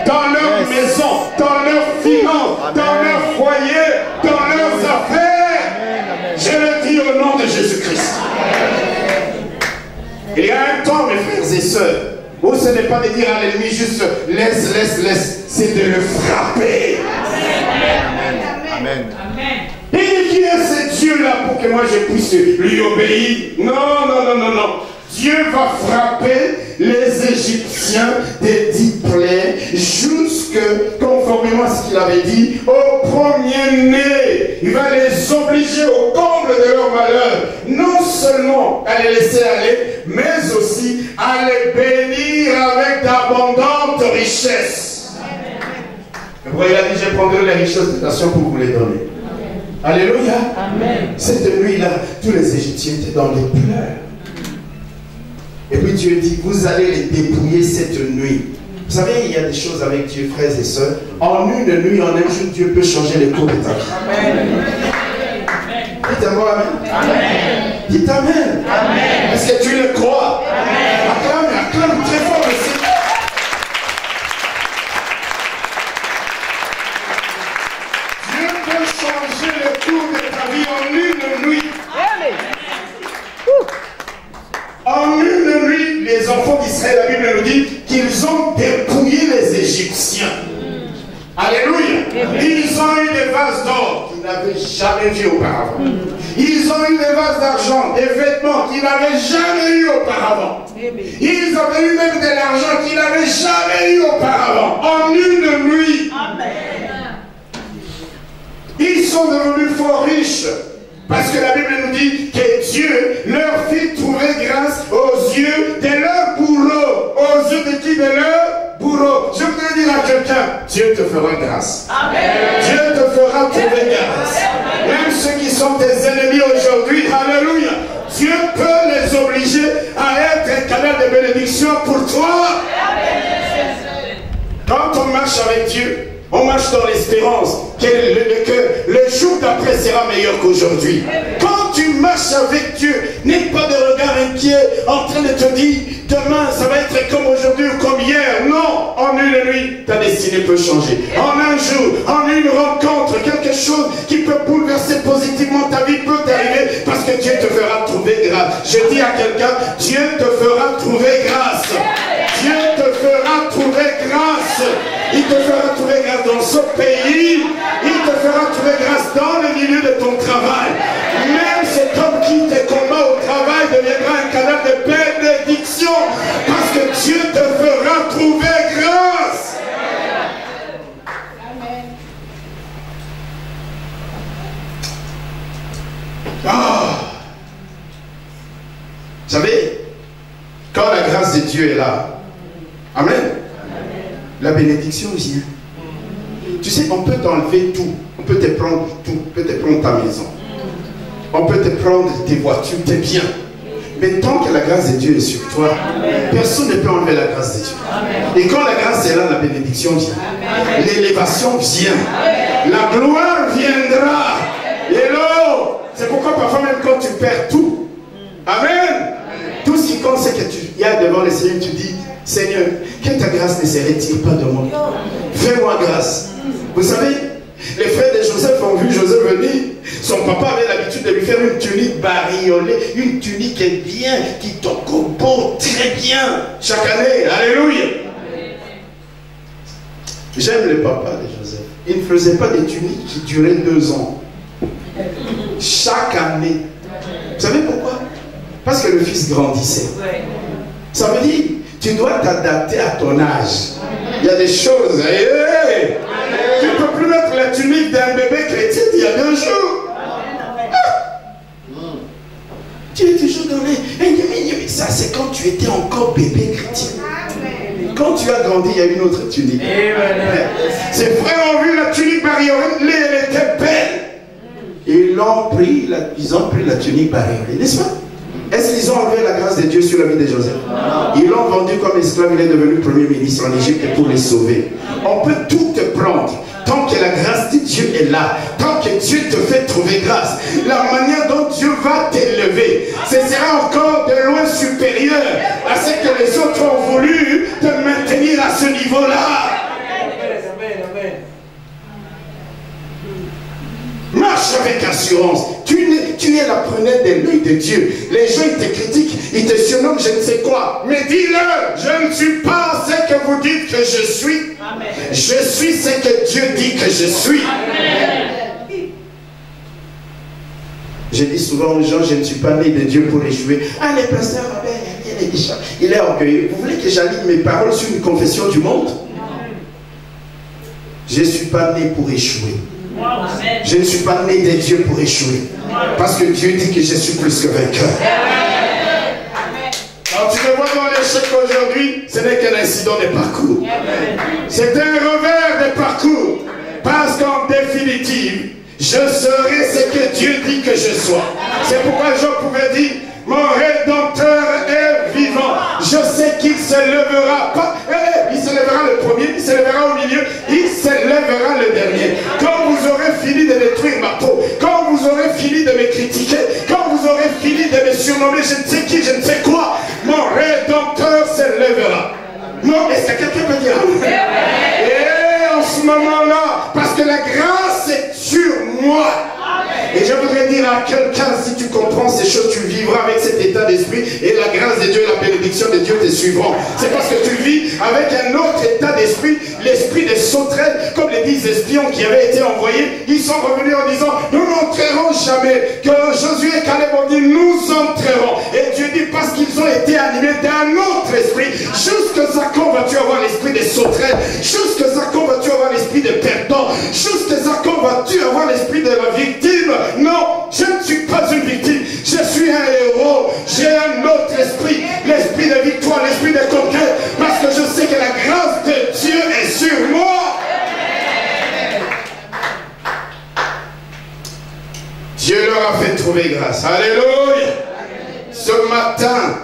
dans leur maison, dans leurs finances, dans leur foyer, dans leurs affaires. Je le dis au nom de Jésus-Christ. Il y a un temps, mes frères et sœurs, où ce n'est pas de dire à l'ennemi juste laisse, laisse, laisse, c'est de le frapper. Amen. Amen. Et qui est ce Dieu-là pour que moi je puisse lui obéir? Non, non, non, non, non. Dieu va frapper les Égyptiens des 10 plaies jusque, conformément à ce qu'il avait dit, au premier-né. Il va les obliger au comble de leur malheur. Non seulement à les laisser aller, mais aussi à les bénir avec d'abondantes richesses. Vous voyez, il a dit, je prendrai les richesses des nations pour vous les donner. Alléluia. Amen. Cette nuit-là, tous les Égyptiens étaient dans les pleurs. Et puis Dieu dit, vous allez les dépouiller cette nuit. Vous savez, il y a des choses avec Dieu, frères et sœurs. En une nuit, en un jour, Dieu peut changer les cours de ta vie. Amen. Dites un mot amen. Amen. Dites amen. Amen. Est-ce que tu le crois? Amen. Acclame, acclame très fort le Seigneur. Dieu peut changer le cours de ta vie en une nuit. En une nuit, les enfants d'Israël, la Bible nous dit qu'ils ont dépouillé les Égyptiens. Alléluia. Ils ont eu des vases d'or qu'ils n'avaient jamais vus auparavant. Ils ont eu des vases d'argent, des vêtements qu'ils n'avaient jamais eu auparavant. Ils avaient eu même de l'argent qu'ils n'avaient jamais eu auparavant. En une nuit. Ils sont devenus fort riches. Parce que la Bible nous dit que Dieu leur fit trouver grâce aux yeux de leur bourreau. Aux yeux de qui? De leur bourreau. Je voudrais dire à quelqu'un, Dieu te fera grâce. Amen. Dieu te fera trouver grâce. Même ceux qui sont tes ennemis aujourd'hui, alléluia, Dieu peut les obliger à être un canal de bénédiction pour toi. Quand on marche avec Dieu, on marche dans l'espérance que le jour d'après sera meilleur qu'aujourd'hui. Quand tu marches avec Dieu, n'aie pas de regard inquiet en train de te dire demain ça va être comme aujourd'hui ou comme hier. Non, en une nuit, ta destinée peut changer. En un jour, en une rencontre, quelque chose qui peut bouleverser positivement ta vie peut t'arriver parce que Dieu te fera trouver grâce. Je dis à quelqu'un, Dieu te fera trouver grâce. Dieu te fera trouver grâce. Il te fera trouver grâce dans ce pays. Il te fera trouver grâce dans le milieu de ton travail. Même cet homme qui te combat au travail deviendra un canal de bénédiction. Parce que Dieu te fera trouver grâce. Ah. Vous savez, quand la grâce de Dieu est là, amen, la bénédiction vient. Tu sais, on peut t'enlever tout. On peut te prendre tout. On peut te prendre ta maison. On peut te prendre tes voitures, tes biens. Mais tant que la grâce de Dieu est sur toi, personne ne peut enlever la grâce de Dieu. Et quand la grâce est là, la bénédiction vient. L'élévation vient. La gloire viendra. Hello! C'est pourquoi parfois même quand tu perds tout, amen, tout ce qui compte c'est que tu y as devant le Seigneur, tu dis, Seigneur, que ta grâce ne se retire pas de moi. Fais-moi grâce. Vous savez, les frères de Joseph ont vu Joseph venir. Son papa avait l'habitude de lui faire une tunique bariolée, une tunique bien, qui toque beau, très bien, chaque année. Alléluia. J'aime le papa de Joseph. Il ne faisait pas des tuniques qui duraient 2 ans. Chaque année. Vous savez pourquoi? Parce que le fils grandissait. Ça veut dire, tu dois t'adapter à ton âge. Il y a des choses. Hey, tu ne peux plus mettre la tunique d'un bébé chrétien il y a 2 jours. Tu es toujours dans les... Ça, c'est quand tu étais encore bébé chrétien. Quand tu as grandi, il y a une autre tunique. Ses frères ont vu la tunique bariolée, elle était belle. Ils ont pris la tunique bariolée, n'est-ce pas? Est-ce qu'ils ont enlevé la grâce de Dieu sur la vie de Joseph? Ils l'ont vendu comme esclave, il est devenu premier ministre en Égypte pour les sauver. On peut tout te prendre. Tant que la grâce de Dieu est là, tant que Dieu te fait trouver grâce, la manière dont Dieu va t'élever, ce sera encore de loin supérieur à ce que les autres ont voulu te maintenir à ce niveau-là. Marche avec assurance. Tu es la prunelle de l'œil de Dieu. Les gens ils te critiquent, ils te surnomment je ne sais quoi. Mais dis-leur, je ne suis pas ce que vous dites que je suis. Amen. Je suis ce que Dieu dit que je suis. Amen. Je dis souvent aux gens, je ne suis pas né de Dieu pour échouer. Ah, les pasteurs, il est orgueilleux. Vous voulez que j'aligne mes paroles sur une confession du monde? Je ne suis pas né pour échouer. Je ne suis pas né de Dieu pour échouer. Parce que Dieu dit que je suis plus que vainqueur. Quand tu me vois dans l'échec aujourd'hui, ce n'est qu'un incident de parcours. C'est un revers de parcours. Parce qu'en définitive, je serai ce que Dieu dit que je sois. C'est pourquoi Job pouvait dire, mon Rédempteur est vivant. Je sais qu'il se lèvera pas. Il se lèvera le premier, il se lèvera au milieu, il se lèvera le dernier. Quand vous aurez fini de détruire ma peau, quand vous aurez fini de me critiquer, quand vous aurez fini de me surnommer je ne sais qui, je ne sais quoi, mon Rédempteur se lèvera. Non, est-ce que quelqu'un peut dire amen? Et en ce moment-là, parce que la grâce est sur moi. Et je voudrais dire dire à quelqu'un, si tu comprends ces choses, tu vivras avec cet état d'esprit et la grâce de Dieu et la bénédiction de Dieu te suivront. C'est parce que tu vis avec un autre état d'esprit, l'esprit des sauterelles, comme les 10 espions qui avaient été envoyés. Ils sont revenus en disant, nous n'entrerons jamais. Que Josué et Caleb ont dit, nous entrerons. Et Dieu dit, parce qu'ils ont été animés d'un autre esprit. Jusqu'à quand vas-tu avoir l'esprit des sauterelles? Jusqu'à quand vas-tu avoir l'esprit des perdants? Jusqu'à quand vas-tu avoir l'esprit de la victime? Non, je ne suis pas une victime. Je suis un héros. J'ai un autre esprit. L'esprit de victoire, l'esprit de conquête. Parce que je sais que la grâce de Dieu est sur moi. Dieu leur a fait trouver grâce. Alléluia. Ce matin,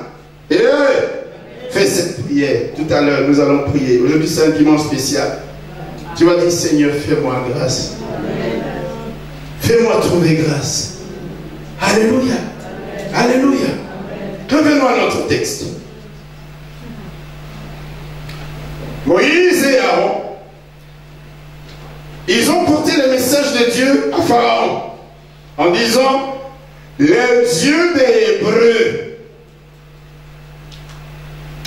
fais cette prière. Tout à l'heure, nous allons prier. Aujourd'hui, c'est un dimanche spécial. Tu vas dire, Seigneur, fais-moi grâce. Fais-moi trouver grâce. Alléluia. Alléluia. Revenons à notre texte. Moïse et Aaron, ils ont porté le message de Dieu à Pharaon en disant, le Dieu des Hébreux.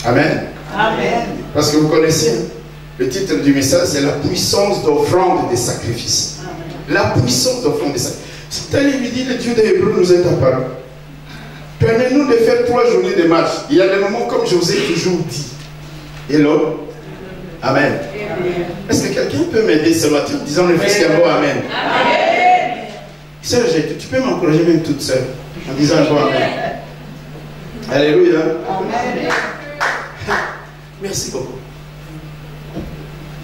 Amen. Amen. Parce que vous connaissez, le titre du message, c'est la puissance d'offrande des sacrifices. Amen. La puissance d'offrande des sacrifices. C'est allé lui dit, le Dieu des Hébreux nous est apparu. Permets-nous de faire 3 journées de marche. Il y a des moments comme je vous ai toujours dit. Hello. Amen. Est-ce que quelqu'un peut m'aider ce matin en disant le fils d'un mot Amen? Amen. Sœur, tu peux m'encourager même toute seule en disant un mot Amen. Alléluia. Amen. Merci beaucoup.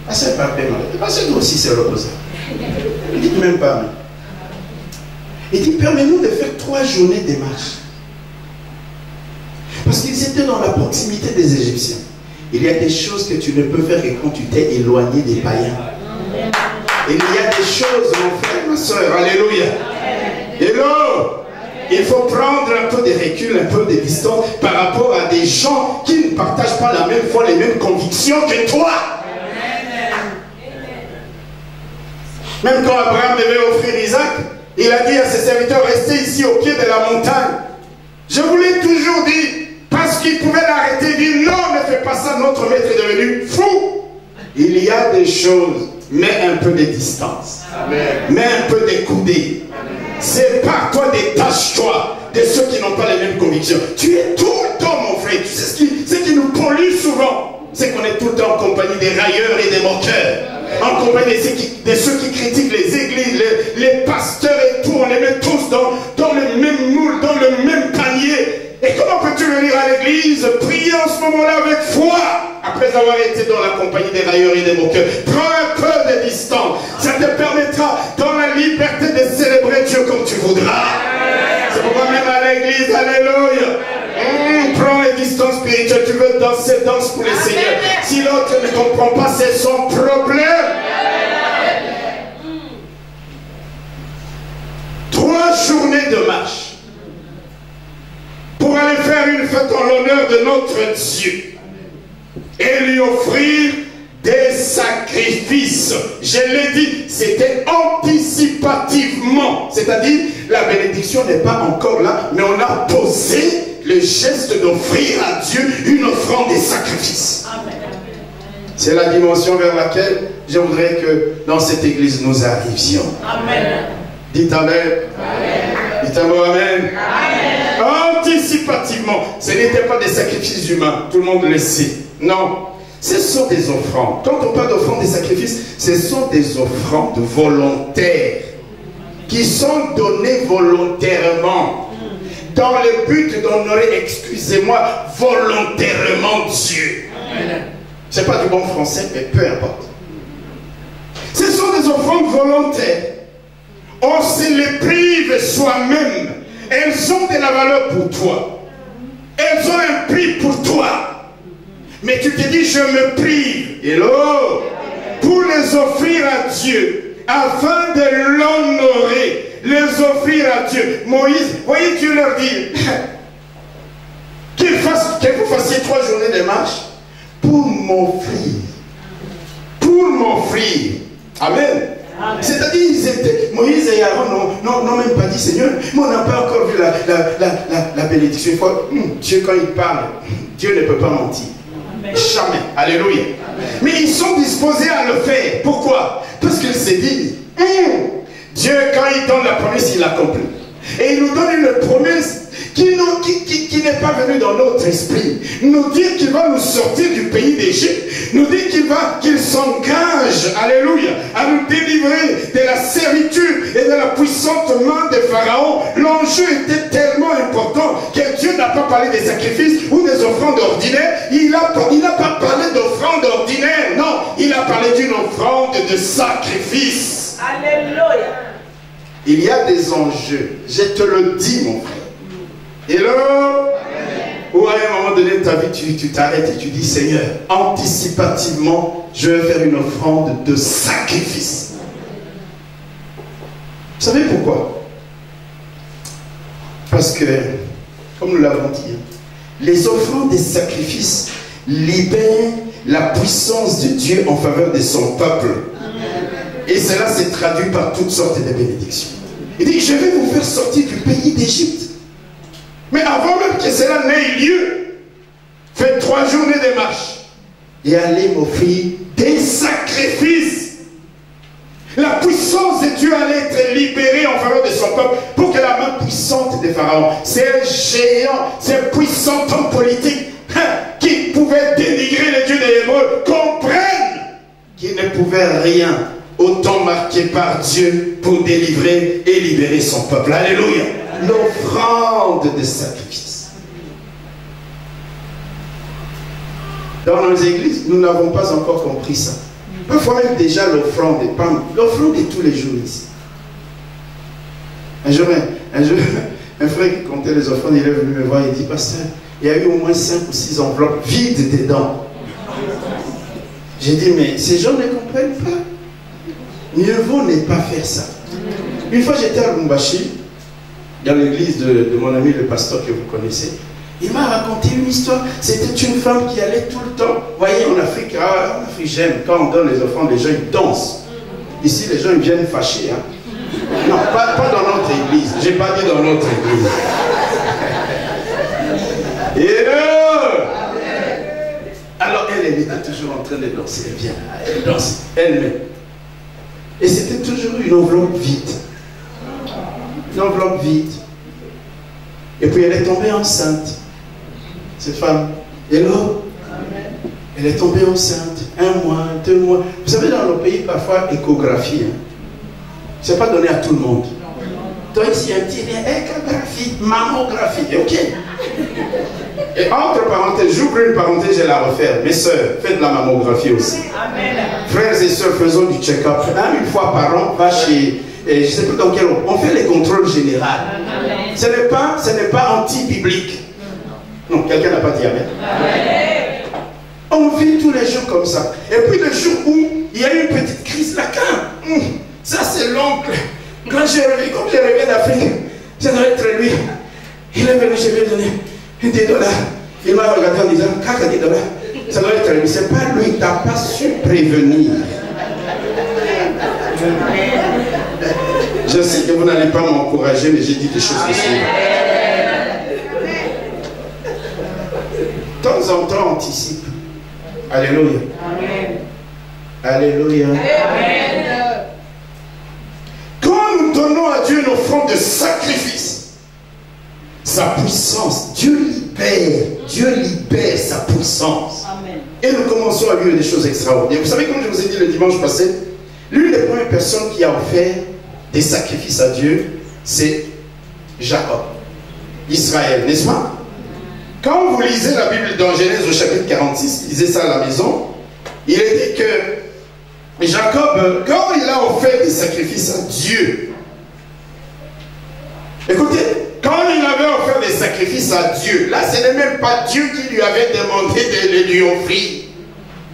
Passez par paix, passez-nous aussi, c'est l'opposé. Ne dites même pas Amen. Il dit, permets-nous de faire 3 journées de marche. Parce qu'ils étaient dans la proximité des Égyptiens. Il y a des choses que tu ne peux faire que quand tu t'es éloigné des païens. Il y a des choses, mon frère, ma soeur, alléluia. Hello. Il faut prendre un peu de recul, un peu de distance par rapport à des gens qui ne partagent pas la même foi, les mêmes convictions que toi. Même quand Abraham devait offrir Isaac, il a dit à ses serviteurs, restez ici au pied de la montagne. Je vous l'ai toujours dit. Parce qu'il pouvait l'arrêter et dire non, ne fais pas ça, notre maître est devenu fou. Il y a des choses, mets un peu de distance. Amen. Mets un peu de coudée. Sépare-toi, détache-toi de ceux qui n'ont pas les mêmes convictions. Tu es tout le temps, mon frère. Tu sais ce qui nous pollue souvent, c'est qu'on est tout le temps en compagnie des railleurs et des moqueurs. En compagnie de ceux qui critiquent les églises, les pasteurs et tout. On les met tous dans le même moule, dans le même panier. Et comment peux-tu venir à l'église, prier en ce moment-là avec foi, après avoir été dans la compagnie des railleurs et des moqueurs? Prends un peu de distance. Ça te permettra, dans la liberté, de célébrer Dieu comme tu voudras. C'est pourquoi même à l'église, alléluia. Prends les distances spirituelles. Tu veux danser, danse pour les seigneurs. Si l'autre ne comprend pas, c'est son problème. 3 journées de marche pour aller faire une fête en l'honneur de notre Dieu et lui offrir des sacrifices. Je l'ai dit, c'était anticipativement, c'est-à-dire la bénédiction n'est pas encore là, mais on a posé le geste d'offrir à Dieu une offrande des sacrifices. C'est la dimension vers laquelle je voudrais que dans cette église nous arrivions. Amen. Dites Amen. Amen. Dites un mot Amen. Amen. Anticipativement, ce n'était pas des sacrifices humains, tout le monde le sait. Non, ce sont des offrandes. Quand on parle d'offrandes des sacrifices, ce sont des offrandes volontaires qui sont données volontairement dans le but d'honorer, excusez-moi, volontairement Dieu. Ce n'est pas du bon français, mais peu importe. Ce sont des offrandes volontaires. On se les prive soi-même. Elles ont de la valeur pour toi. Elles ont un prix pour toi. Mais tu te dis, je me prive. Hello. Pour les offrir à Dieu. Afin de l'honorer. Les offrir à Dieu. Moïse, voyez Dieu leur dit que vous fassiez 3 journées de marche pour m'offrir. Pour m'offrir. Amen. C'est-à-dire, ils étaient, Moïse et Aaron n'ont même pas dit Seigneur, mais on n'a pas encore vu la bénédiction. Une fois, Dieu, quand il parle, Dieu ne peut pas mentir. Jamais. Alléluia. Mais ils sont disposés à le faire. Pourquoi? Parce qu'ils se disent, Dieu, quand il donne la promesse, il l'accomplit. Et il nous donne une promesse qui n'est pas venue dans notre esprit. Nous dit qu'il va nous sortir du pays d'Égypte. Nous dit qu'il s'engage, alléluia, à nous délivrer de la servitude et de la puissante main de Pharaon. L'enjeu était tellement important que Dieu n'a pas parlé des sacrifices ou des offrandes ordinaires. Il n'a pas parlé d'offrandes ordinaires. Non, il a parlé d'une offrande de sacrifice. Alléluia. Il y a des enjeux, je te le dis mon frère. Hello? Ou à un moment donné de ta vie, tu t'arrêtes et tu dis Seigneur, anticipativement, je vais faire une offrande de sacrifice. Vous savez pourquoi? Parce que, comme nous l'avons dit, les offrandes des sacrifices libèrent la puissance de Dieu en faveur de son peuple. Et cela s'est traduit par toutes sortes de bénédictions. Il dit, je vais vous faire sortir du pays d'Égypte. Mais avant même que cela n'ait lieu, faites 3 journées de marche et allez m'offrir des sacrifices. La puissance de Dieu allait être libérée en faveur de son peuple pour que la main puissante de Pharaon, ces géants, ces puissants hommes politiques qui pouvaient dénigrer les dieux des Hébreux, comprennent qu'ils ne pouvaient rien autant marqué par Dieu pour délivrer et libérer son peuple. Alléluia. L'offrande de sacrifice. Dans nos églises, nous n'avons pas encore compris ça. Parfois même déjà l'offrande de tous les jours ici. Un jour, un frère qui comptait les offrandes, il est venu me voir et dit, pasteur, il y a eu au moins 5 ou 6 enveloppes vides dedans. J'ai dit, mais ces gens ne comprennent pas. Mieux vaut ne pas faire ça. Une fois j'étais à Lubumbashi, dans l'église de mon ami le pasteur que vous connaissez. Il m'a raconté une histoire. C'était une femme qui allait tout le temps. Vous voyez, en Afrique, j'aime. Quand on donne les offrandes, les gens ils dansent. Ici, les gens ils viennent fâchés. Hein. Non, pas dans notre église. J'ai pas dit dans notre église. Alors elle était toujours en train de danser. Elle vient, elle danse, elle-même. Et c'était toujours une enveloppe vide. Une enveloppe vide. Et puis elle est tombée enceinte. Cette femme. Hello? Elle est tombée enceinte. 1 mois, 2 mois. Vous savez, dans nos pays, parfois, échographie. Hein, c'est pas donné à tout le monde. Donc ici, un petit échographie, mammographie. Ok. Et entre parenthèses, j'ouvre une parenthèse, je vais la refaire. Mes soeurs, faites la mammographie aussi. Amen. Frères et sœurs, faisons du check-up. Une fois par an, va chez, je ne sais plus dans quel ordre, on fait les contrôles généraux. Ce n'est pas anti-biblique. Non, quelqu'un n'a pas dit amen. Amen. On vit tous les jours comme ça. Et puis le jour où il y a eu une petite crise, là, ça c'est l'oncle. Quand j'ai revu, comme j'ai revu d'Afrique, ça doit être lui. Il est venu, je lui ai donné $10. Il m'a regardé en disant, $10. Ça doit être lui. C'est pas lui, tu n'as pas su prévenir. Je sais que vous n'allez pas m'encourager, mais j'ai dit des choses aussi. De temps en temps, anticipe. Alléluia. Amen. Alléluia. Amen. Quand nous donnons à Dieu une offrande de sacrifice, sa puissance, Dieu libère sa puissance. Amen. Et nous commençons à vivre des choses extraordinaires. Vous savez, comme je vous ai dit le dimanche passé, l'une des premières personnes qui a offert des sacrifices à Dieu, c'est Jacob, Israël, n'est-ce pas? Quand vous lisez la Bible dans Genèse au chapitre 46, lisez ça à la maison, il est dit que Jacob, quand il a offert des sacrifices à Dieu, écoutez, quand il avait offert des sacrifices à Dieu, là ce n'est même pas Dieu qui lui avait demandé de les lui offrir,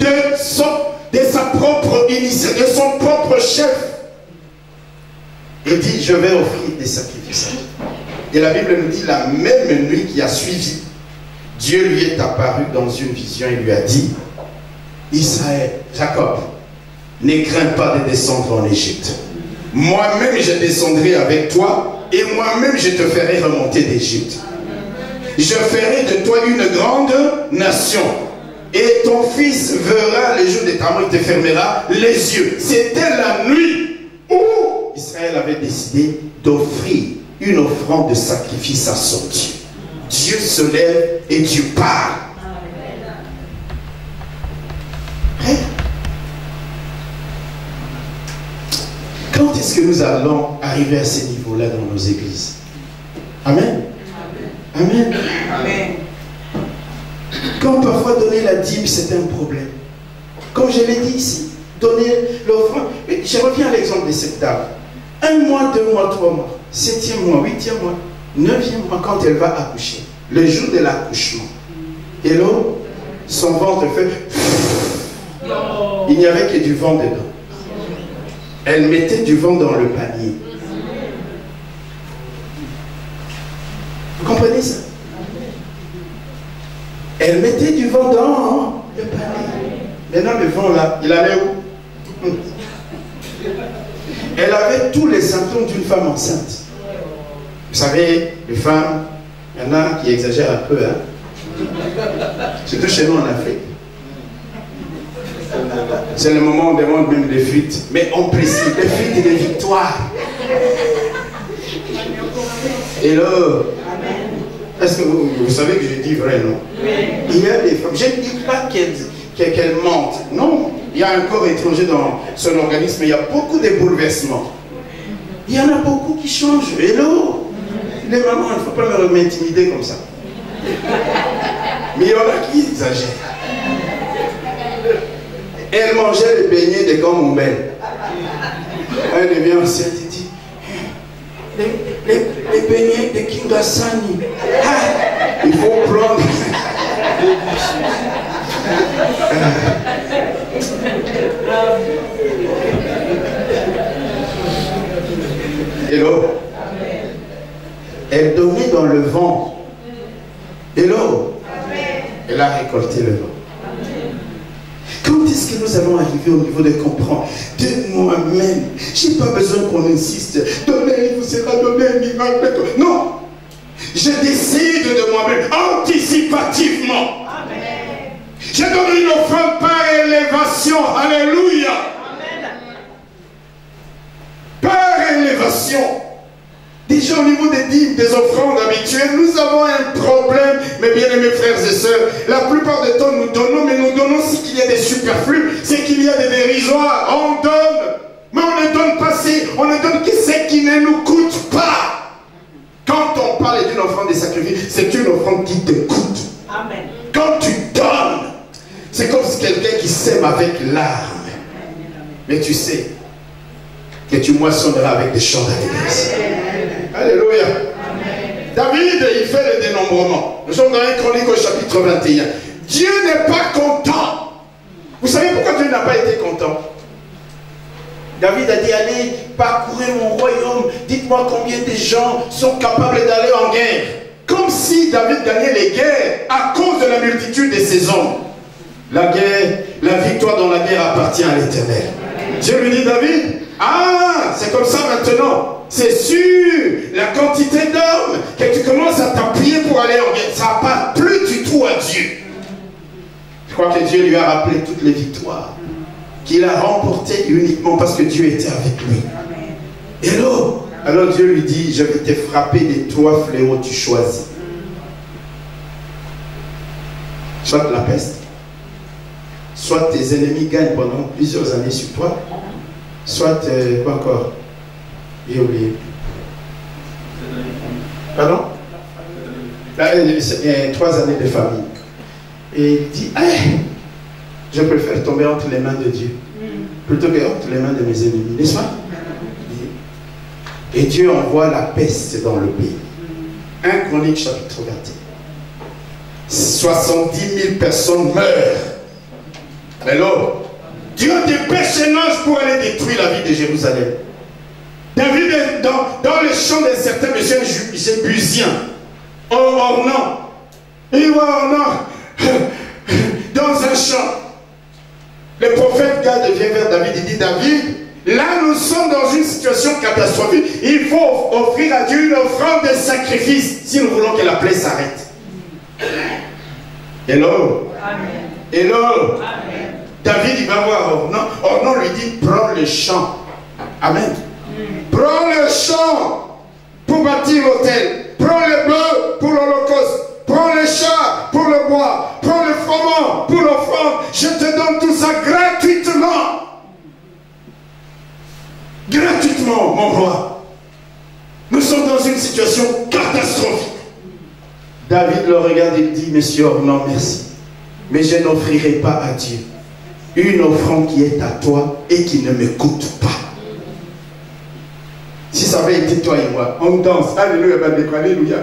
de sa propre initiative, de son propre chef. Il dit, je vais offrir des sacrifices à Dieu. Et la Bible nous dit, la même nuit qui a suivi, Dieu lui est apparu dans une vision et lui a dit, Israël, Jacob, ne crains pas de descendre en Égypte. Moi-même, je descendrai avec toi et moi-même, je te ferai remonter d'Égypte. Je ferai de toi une grande nation. Et ton fils verra le jour de ta mort, il te fermera les yeux. C'était la nuit où Israël avait décidé d'offrir une offrande de sacrifice à son Dieu. Dieu se lève et Dieu parle. Hey. Quand est-ce que nous allons arriver à ce niveau-là dans nos églises? Amen. Amen. Amen. Quand parfois donner la dîme, c'est un problème. Comme je l'ai dit ici, donner l'offrande. Je reviens à l'exemple de cette dame. 1 mois, 2 mois, 3 mois, 7e mois, 8e mois, 9e mois, quand elle va accoucher, le jour de l'accouchement, et là, son ventre fait... Il n'y avait que du vent dedans. Elle mettait du vent dans le panier. Vous comprenez ça? Elle mettait du vent dans le panier. Maintenant, le vent là, il allait où? Elle avait tous les symptômes d'une femme enceinte. Vous savez, les femmes, il y en a qui exagèrent un peu, hein? Surtout chez nous en Afrique. C'est le moment où on demande même des fuites. Mais on précise des fuites et des victoires. Et là, est-ce que vous savez que je dis vrai, non? Il y a des femmes, je ne dis pas qu'elles mentent. Non, il y a un corps étranger dans son organisme, mais il y a beaucoup de bouleversements. Il y en a beaucoup qui changent. Hello, les mamans, il ne faut pas m'intimider comme ça. Mais il y en a qui exagèrent. Elle mangeait les beignets de Camembert. Elle devient enceinte et dit, les beignets de Kingasani. Ah, il faut prendre. Hello. Elle donnait dans le vent. Hello. Elle a récolté le vent. Quand est-ce que nous allons arriver au niveau de comprendre de moi-même? Je n'ai pas besoin qu'on insiste. Donnez, il vous sera donné un miracle. Non. Je décide de moi-même anticipativement. Amen. Je donne une offrande par élévation. Alléluia. Amen. Par élévation. Déjà au niveau des dîmes, des offrandes habituelles, nous avons un problème, mes bien-aimés frères et sœurs. La plupart du temps, nous donnons, mais nous donnons ce qu'il y a des superflus, c'est qu'il y a des dérisoires. On donne, mais on ne donne pas, on ne donne que ce qui ne nous coûte pas. Quand on parle d'une offrande de sacrifice, c'est une offrande qui te coûte. Amen. Quand tu donnes, c'est comme quelqu'un qui sème avec larmes. Mais tu sais que tu moissonneras avec des chants d'allégresse. Alléluia. Amen. David, il fait le dénombrement. Nous sommes dans 1 Chronique au chapitre 21. Dieu n'est pas content. Vous savez pourquoi Dieu n'a pas été content? David a dit, allez, parcourez mon royaume. Dites-moi combien de gens sont capables d'aller en guerre. Comme si David gagnait les guerres à cause de la multitude de ses hommes. La guerre, la victoire dans la guerre appartient à l'Éternel. Dieu lui dit, David, ah, c'est comme ça maintenant. C'est sûr, la quantité d'hommes que tu commences à t'appuyer pour aller en guerre, ça ne part plus du tout à Dieu. Je crois que Dieu lui a rappelé toutes les victoires qu'il a remportées uniquement parce que Dieu était avec lui. Et alors Dieu lui dit, je vais te frapper des 3 fléaux, tu choisis. Soit la peste, soit tes ennemis gagnent pendant plusieurs années sur toi, soit, quoi encore? J'ai oublié. Pardon? 3 années de famille. Et il dit, hey, je préfère tomber entre les mains de Dieu plutôt que entre les mains de mes ennemis, n'est-ce pas? Et Dieu envoie la peste dans le pays. 1 Chronique chapitre 21. 70 000 personnes meurent. Alors, Dieu dépêche un ange pour aller détruire la ville de Jérusalem. David est dans le champ d'un certain monsieur Jébusien, ornant. Il va ornant dans un champ. Le prophète Gad vient vers David, il dit, David, là nous sommes dans une situation catastrophique. Il faut offrir à Dieu une offrande de sacrifice si nous voulons que la plaie s'arrête. Hello. Amen. Hello. Amen. David, il va voir Ornan. Ornan lui dit, prends le champ. Amen. Prends le champ pour bâtir l'autel. Prends le bœuf pour l'holocauste. Prends le chat pour le bois. Prends le froment pour l'offrande. Je te donne tout ça gratuitement. Gratuitement, mon roi. Nous sommes dans une situation catastrophique. David le regarde et dit, Monsieur Ornan, merci. Mais je n'offrirai pas à Dieu une offrande qui est à toi et qui ne me coûte pas. Si ça avait été toi et moi, on danse, alléluia, alléluia.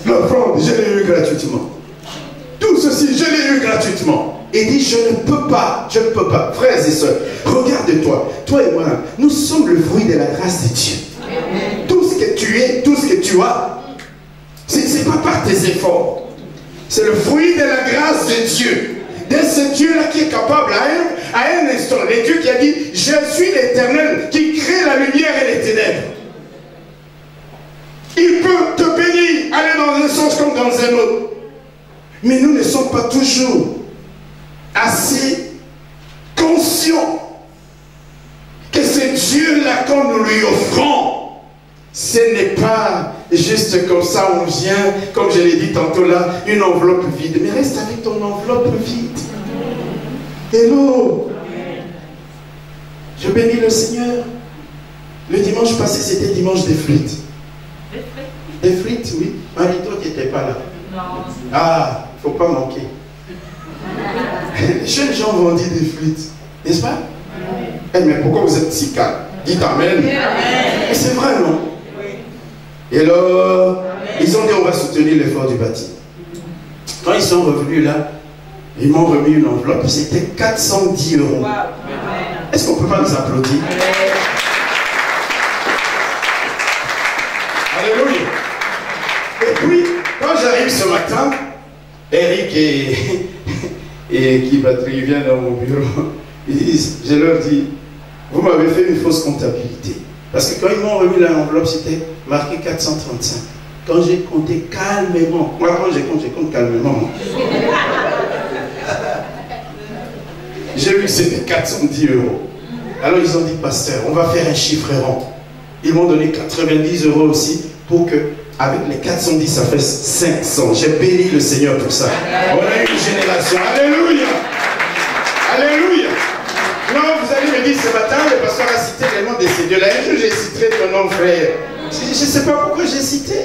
L'offrande, je l'ai eu gratuitement. Tout ceci, je l'ai eu gratuitement. Et dit, je ne peux pas, frères et sœurs, regarde-toi, toi et moi, nous sommes le fruit de la grâce de Dieu. Tout ce que tu es, tout ce que tu as, ce n'est pas par tes efforts. C'est le fruit de la grâce de Dieu. De ce Dieu-là qui est capable à un instant, le Dieu qui a dit, je suis l'Éternel qui crée la lumière et les ténèbres. Il peut te bénir, aller dans un sens comme dans un autre. Mais nous ne sommes pas toujours assez conscients que ce Dieu-là, quand nous lui offrons, ce n'est pas juste comme ça, on vient, comme je l'ai dit tantôt là, une enveloppe vide. Mais reste avec ton enveloppe vide. Hello. Je bénis le Seigneur. Le dimanche passé, c'était dimanche des frites. Des frites, oui. Marito qui n'était pas là. Non. Ah, il ne faut pas manquer. Les jeunes gens vendaient des frites. N'est-ce pas? Eh, mais pourquoi vous êtes si calme? Dites Amen. Et c'est vrai, non? Et alors, ils ont dit on va soutenir l'effort du bâtiment. Quand ils sont revenus là, ils m'ont remis une enveloppe, c'était 410 €. Wow. Est-ce qu'on ne peut pas nous applaudir? Alléluia. Et puis, quand j'arrive ce matin, Eric et qui vient dans mon bureau, ils disent, je leur dis, vous m'avez fait une fausse comptabilité. Parce que quand ils m'ont remis l'enveloppe, c'était marqué 435. Quand j'ai compté calmement, moi quand je compte calmement. J'ai vu que c'était 410 €. Alors ils ont dit, pasteur, on va faire un chiffre rond. Ils m'ont donné 90 € aussi pour que, avec les 410, ça fait 500. J'ai béni le Seigneur pour ça. On a une génération. Alléluia. Alléluia. Non, vous allez me dire ce matin, le pasteur a cité les noms de ces deux-là. Un jour, j'ai cité ton nom, frère. Je ne sais pas pourquoi j'ai cité.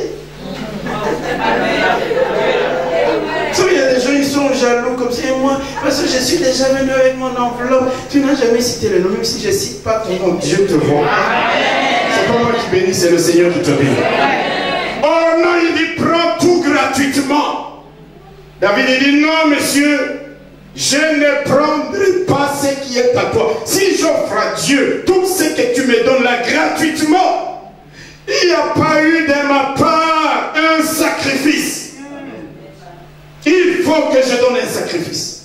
Il y a des gens, ils sont jaloux comme ça. Et moi, parce que je suis déjà venu avec mon enveloppe. Tu n'as jamais cité le nom, même si je ne cite pas ton nom. Dieu te voit. C'est pas moi qui bénis, c'est le Seigneur qui te bénit. Oh non, il dit, prends tout gratuitement. David, il dit, non, monsieur. Je ne prendrai pas ce qui est à toi. Si j'offre à Dieu tout ce que tu me donnes là gratuitement, il n'y a pas eu de ma part un sacrifice. Il faut que je donne un sacrifice.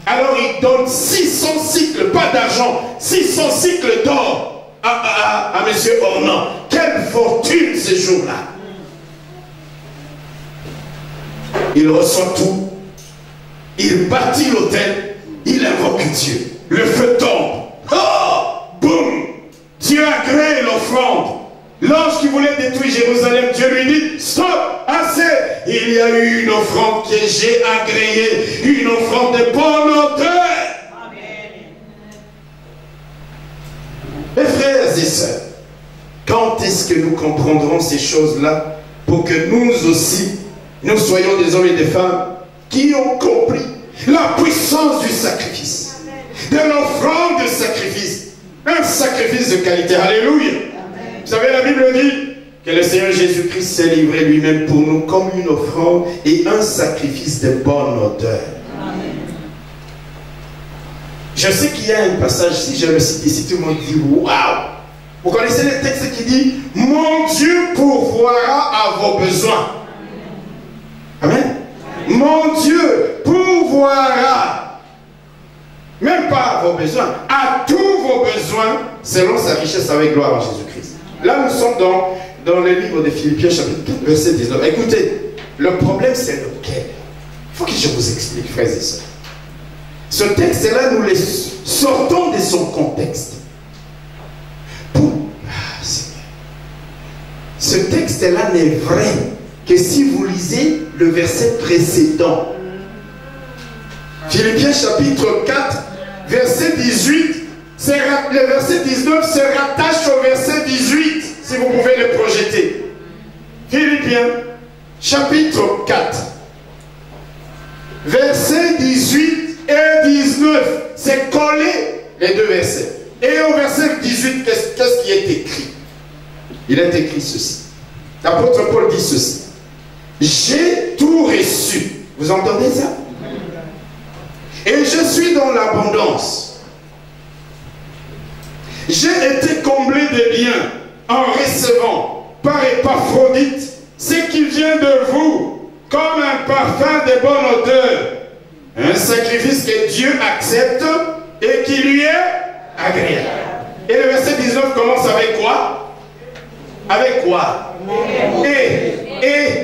Alors il donne 600 cycles, pas d'argent, 600 cycles d'or à M. Ornan. Quelle fortune ce jour-là. Il reçoit tout. Il bâtit l'autel, il invoque Dieu. Le feu tombe. Oh, boum. Dieu agrée l'offrande. Lorsqu'il voulait détruire Jérusalem, Dieu lui dit, stop, assez. Il y a eu une offrande que j'ai agréée, une offrande de bonne odeur. Mes frères et sœurs, quand est-ce que nous comprendrons ces choses-là pour que nous aussi, nous soyons des hommes et des femmes qui ont compris la puissance du sacrifice, de l'offrande de sacrifice, un sacrifice de qualité. Alléluia. Vous savez, la Bible dit que le Seigneur Jésus-Christ s'est livré lui-même pour nous comme une offrande et un sacrifice de bonne odeur. Amen. Je sais qu'il y a un passage, si je le cite ici, tout le monde dit waouh. Vous connaissez le texte qui dit mon Dieu pourvoira à vos besoins. Amen. Mon Dieu pourvoira. Même pas à vos besoins, à tous vos besoins, selon sa richesse avec gloire en Jésus-Christ. Là, nous sommes dans le livre de Philippiens, chapitre 4, verset 19. Écoutez, le problème, c'est lequel? Il faut que je vous explique, frères et sœurs. Ce texte-là, nous le sortons de son contexte. Ce texte-là n'est vrai que si vous lisez le verset précédent. Philippiens chapitre 4, verset 18, le verset 19 se rattache au verset 18, si vous pouvez le projeter. Philippiens chapitre 4, verset 18 et 19, c'est collé les deux versets. Et au verset 18, qu'est-ce qui est écrit? Il est écrit ceci. L'apôtre Paul dit ceci. J'ai tout reçu. Vous entendez ça? Et je suis dans l'abondance. J'ai été comblé de biens en recevant par Épaphrodite ce qui vient de vous comme un parfum de bonne odeur. Un sacrifice que Dieu accepte et qui lui est agréable. Et le verset 19 commence avec quoi? Avec quoi? Et,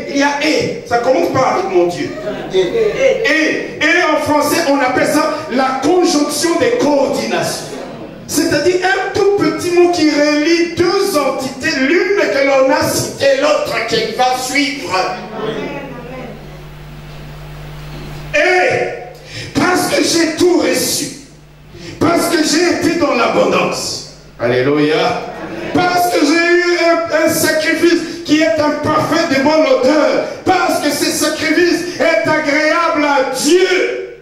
il y a et. Ça commence par avec mon Dieu. Et en français, on appelle ça la conjonction de coordination. C'est-à-dire un tout petit mot qui relie deux entités, l'une que l'on a citée, l'autre qui va suivre. Et parce que j'ai tout reçu, parce que j'ai été dans l'abondance, alléluia, parce que j'ai eu un sacrifice qui est un parfum de bonne odeur, parce que ce sacrifice est agréable à Dieu.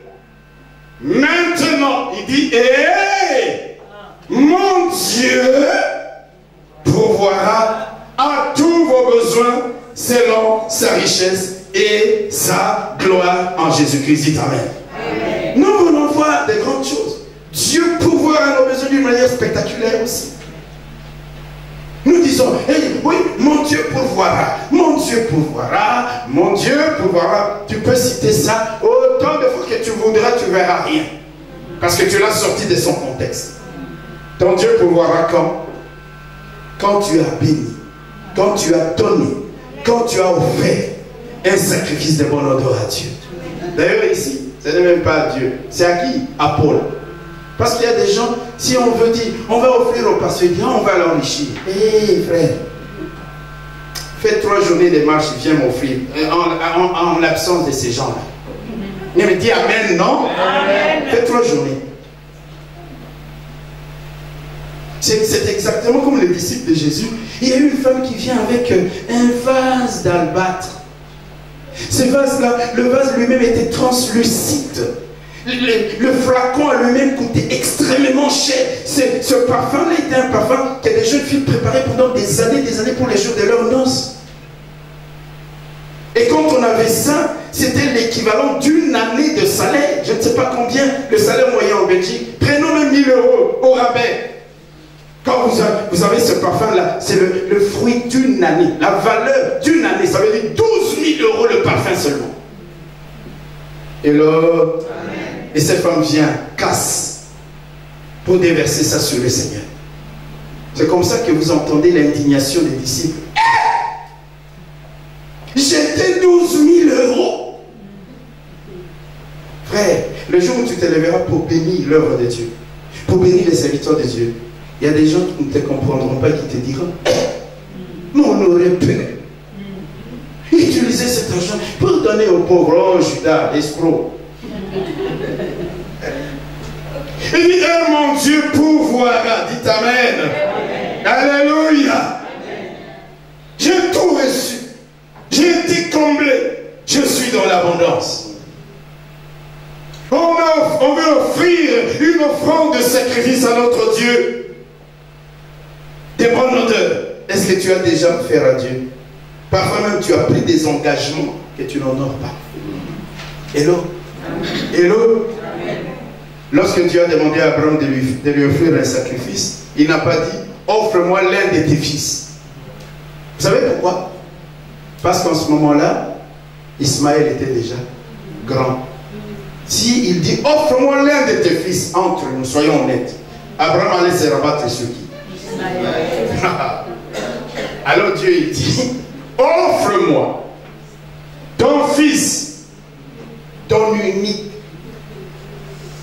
Maintenant, il dit, mon Dieu pourvoira à tous vos besoins selon sa richesse et sa gloire en Jésus-Christ. Dites Amen. Amen. Nous voulons voir de grandes choses. Dieu pourvoira à nos besoins d'une manière spectaculaire aussi. Nous disons, hey, oui, mon Dieu pourvoira, mon Dieu pourvoira, mon Dieu pourvoira. Tu peux citer ça autant de fois que tu voudras, tu ne verras rien. Parce que tu l'as sorti de son contexte. Ton Dieu pourvoira quand tu as béni, quand tu as donné, quand tu as offert un sacrifice de bonne odeur à Dieu. D'ailleurs ici, ce n'est même pas à Dieu. C'est à qui? À Paul. Parce qu'il y a des gens, si on veut dire, on va offrir au pasteur, on va l'enrichir. Hé frère, fais 3 journées de marche, viens m'offrir, en l'absence de ces gens-là. Il me dit Amen, non? Amen. Fais 3 journées. C'est exactement comme les disciples de Jésus. Il y a une femme qui vient avec un vase d'albâtre. Ce vase-là, le vase lui-même était translucide. Le flacon à lui-même coûtait extrêmement cher. Ce parfum-là était un parfum que les jeunes filles préparaient pendant des années pour les jours de leurs noces. Et quand on avait ça, c'était l'équivalent d'une année de salaire. Je ne sais pas combien le salaire moyen en Belgique. Prenons le 1000 € au rabais. Quand vous avez ce parfum-là, c'est le fruit d'une année. La valeur d'une année, ça veut dire 12 000 € le parfum seulement. Et là, et cette femme vient, casse, pour déverser ça sur le Seigneur. C'est comme ça que vous entendez l'indignation des disciples. J'étais 12 000 €. Frère, le jour où tu te lèveras pour bénir l'œuvre de Dieu, pour bénir les serviteurs de Dieu, il y a des gens qui ne te comprendront pas, qui te diront, mais on aurait pu utiliser cet argent pour donner aux pauvres. Oh, Judas, l'escroc. Il dit, mon Dieu pourvoira. Dites Amen. Alléluia. J'ai tout reçu. J'ai été comblé. Je suis dans l'abondance. On veut offrir une offrande de sacrifice à notre Dieu. Des bonnes odeurs. Est-ce que tu as déjà offert à Dieu? Parfois même tu as pris des engagements que tu n'honores pas. Hello? Hello? Lorsque Dieu a demandé à Abraham de lui offrir un sacrifice, il n'a pas dit, offre-moi l'un de tes fils. Vous savez pourquoi? Parce qu'en ce moment-là, Ismaël était déjà grand. Si il dit, offre-moi l'un de tes fils entre nous, soyons honnêtes. Abraham allait se rabattre sur qui? Alors Dieu il dit, offre-moi ton fils, ton unique,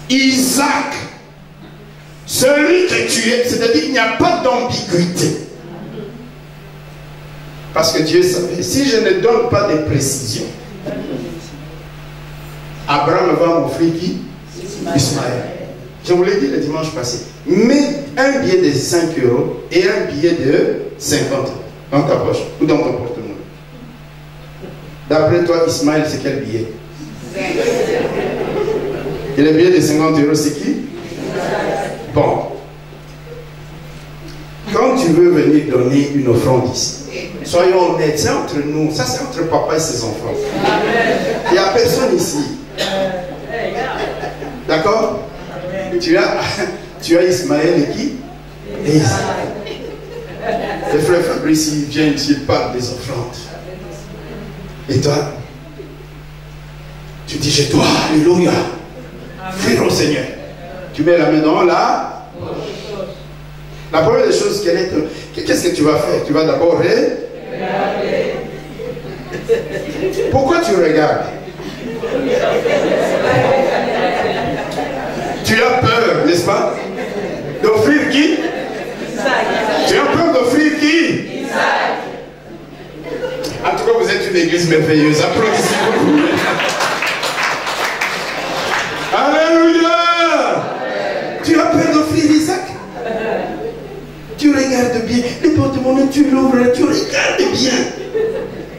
Isaac, celui que tu es. C'est-à-dire qu'il n'y a pas d'ambiguïté. Parce que Dieu savait, si je ne donne pas de précision, Abraham va m'offrir qui? Ismaël. Je vous l'ai dit le dimanche passé. Mets un billet de 5 € et un billet de 50 € dans ta poche ou dans ton porte-monnaie. D'après toi, Ismaël, c'est quel billet? Et le billet de 50 €, c'est qui? Bon. Quand tu veux venir donner une offrande ici, soyons honnêtes, c'est entre nous, ça c'est entre papa et ses enfants. Il n'y a personne ici. D'accord? Tu as Ismaël et qui? Et Isaac. Le frère Fabrice, il vient ici, il parle des offrandes. Et toi, tu dis, je dois, alléluia, frère au Seigneur. Tu mets la main dans là. La première des choses, qu'est-ce que tu vas faire? Tu vas d'abord regarder. Pourquoi tu regardes? Tu as peur, n'est-ce pas? D'offrir qui? Tu as peur d'offrir qui? En tout cas, vous êtes une église merveilleuse. Applaudissez beaucoup. Alléluia! Tu as peur d'offrir Isaac? Tu regardes bien. Le porte-monnaie, tu l'ouvres, tu regardes bien.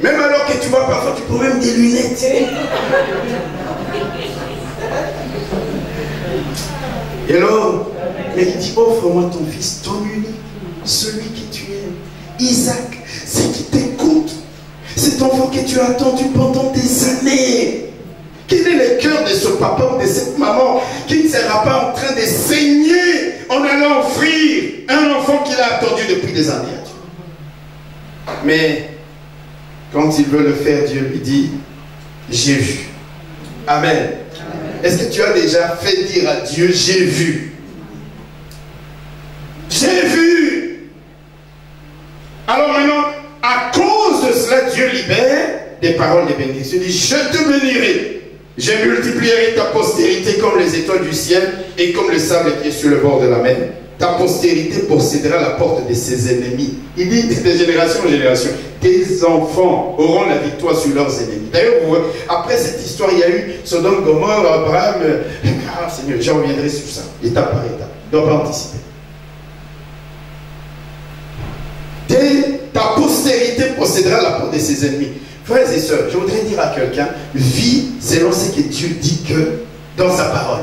Même alors que tu vois parfois, tu peux même des lunettes. Et alors, mais il dit, offre-moi ton fils, ton unique, celui que tu aimes. Isaac, c'est qui t'écoute. Cet enfant que tu as attendu pendant des années. Quel est le cœur de ce papa ou de cette maman qui ne sera pas en train de saigner en allant offrir un enfant qu'il a attendu depuis des années? Mais quand il veut le faire, Dieu lui dit, j'ai vu. Amen. Est-ce que tu as déjà fait dire à Dieu, j'ai vu? J'ai vu. Alors maintenant, à cause de cela, Dieu libère des paroles de bénédiction. Il dit, je te bénirai. Je multiplierai ta postérité comme les étoiles du ciel et comme le sable qui est sur le bord de la mer. Ta postérité possédera la porte de ses ennemis. Il dit de génération en génération, tes enfants auront la victoire sur leurs ennemis. D'ailleurs, après cette histoire, il y a eu Sodome, Gomorrhe, Abraham. Ah Seigneur, je reviendrai sur ça, étape par étape. Ne dois pas anticiper. Ta postérité possédera la porte de ses ennemis. Frères et sœurs, je voudrais dire à quelqu'un, vis selon ce que Dieu dit que dans sa parole.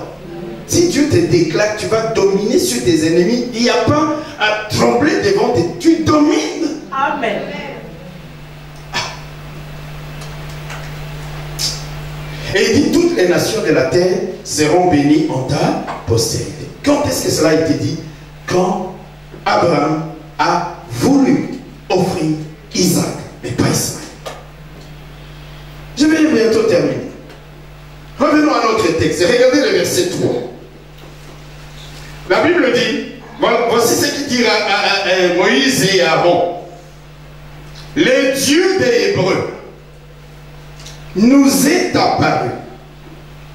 Si Dieu te déclare que tu vas dominer sur tes ennemis, il n'y a pas à trembler devant tes... Tu domines. Amen. Et il dit, toutes les nations de la terre seront bénies en ta postérité. Quand est-ce que cela a été dit? Quand Abraham a voulu offrir Isaac, mais pas Ismaël. Je vais bientôt terminer. Revenons à notre texte. Regardez le verset 3. La Bible dit, voici ce qu'il dit à Moïse et Aaron. Le Dieu des Hébreux nous est apparu.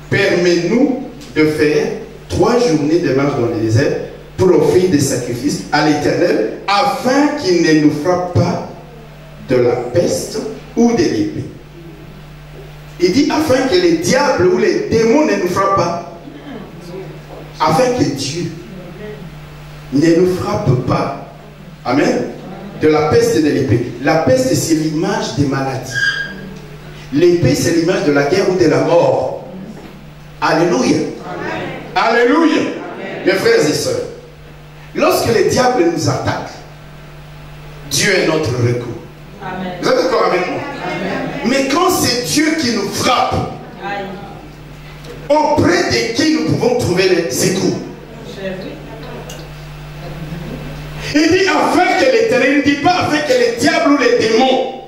Permets-nous de faire 3 journées de marche dans le désert pour offrir des sacrifices à l'Éternel afin qu'il ne nous frappe pas de la peste ou de l'épée. Il dit afin que les diables ou les démons ne nous frappent pas. Afin que Dieu ne nous frappe pas. Amen. De la peste et de l'épée. La peste, c'est l'image des maladies. L'épée, c'est l'image de la guerre ou de la mort. Alléluia. Amen. Alléluia. Amen. Mes frères et sœurs, lorsque les diables nous attaquent, Dieu est notre recours. Amen. Vous êtes d'accord avec moi? Amen. Mais quand c'est Dieu qui nous frappe, auprès de qui nous pouvons trouver les secours? Il dit afin que l'Éternel, il ne dit pas afin que les diables ou les démons,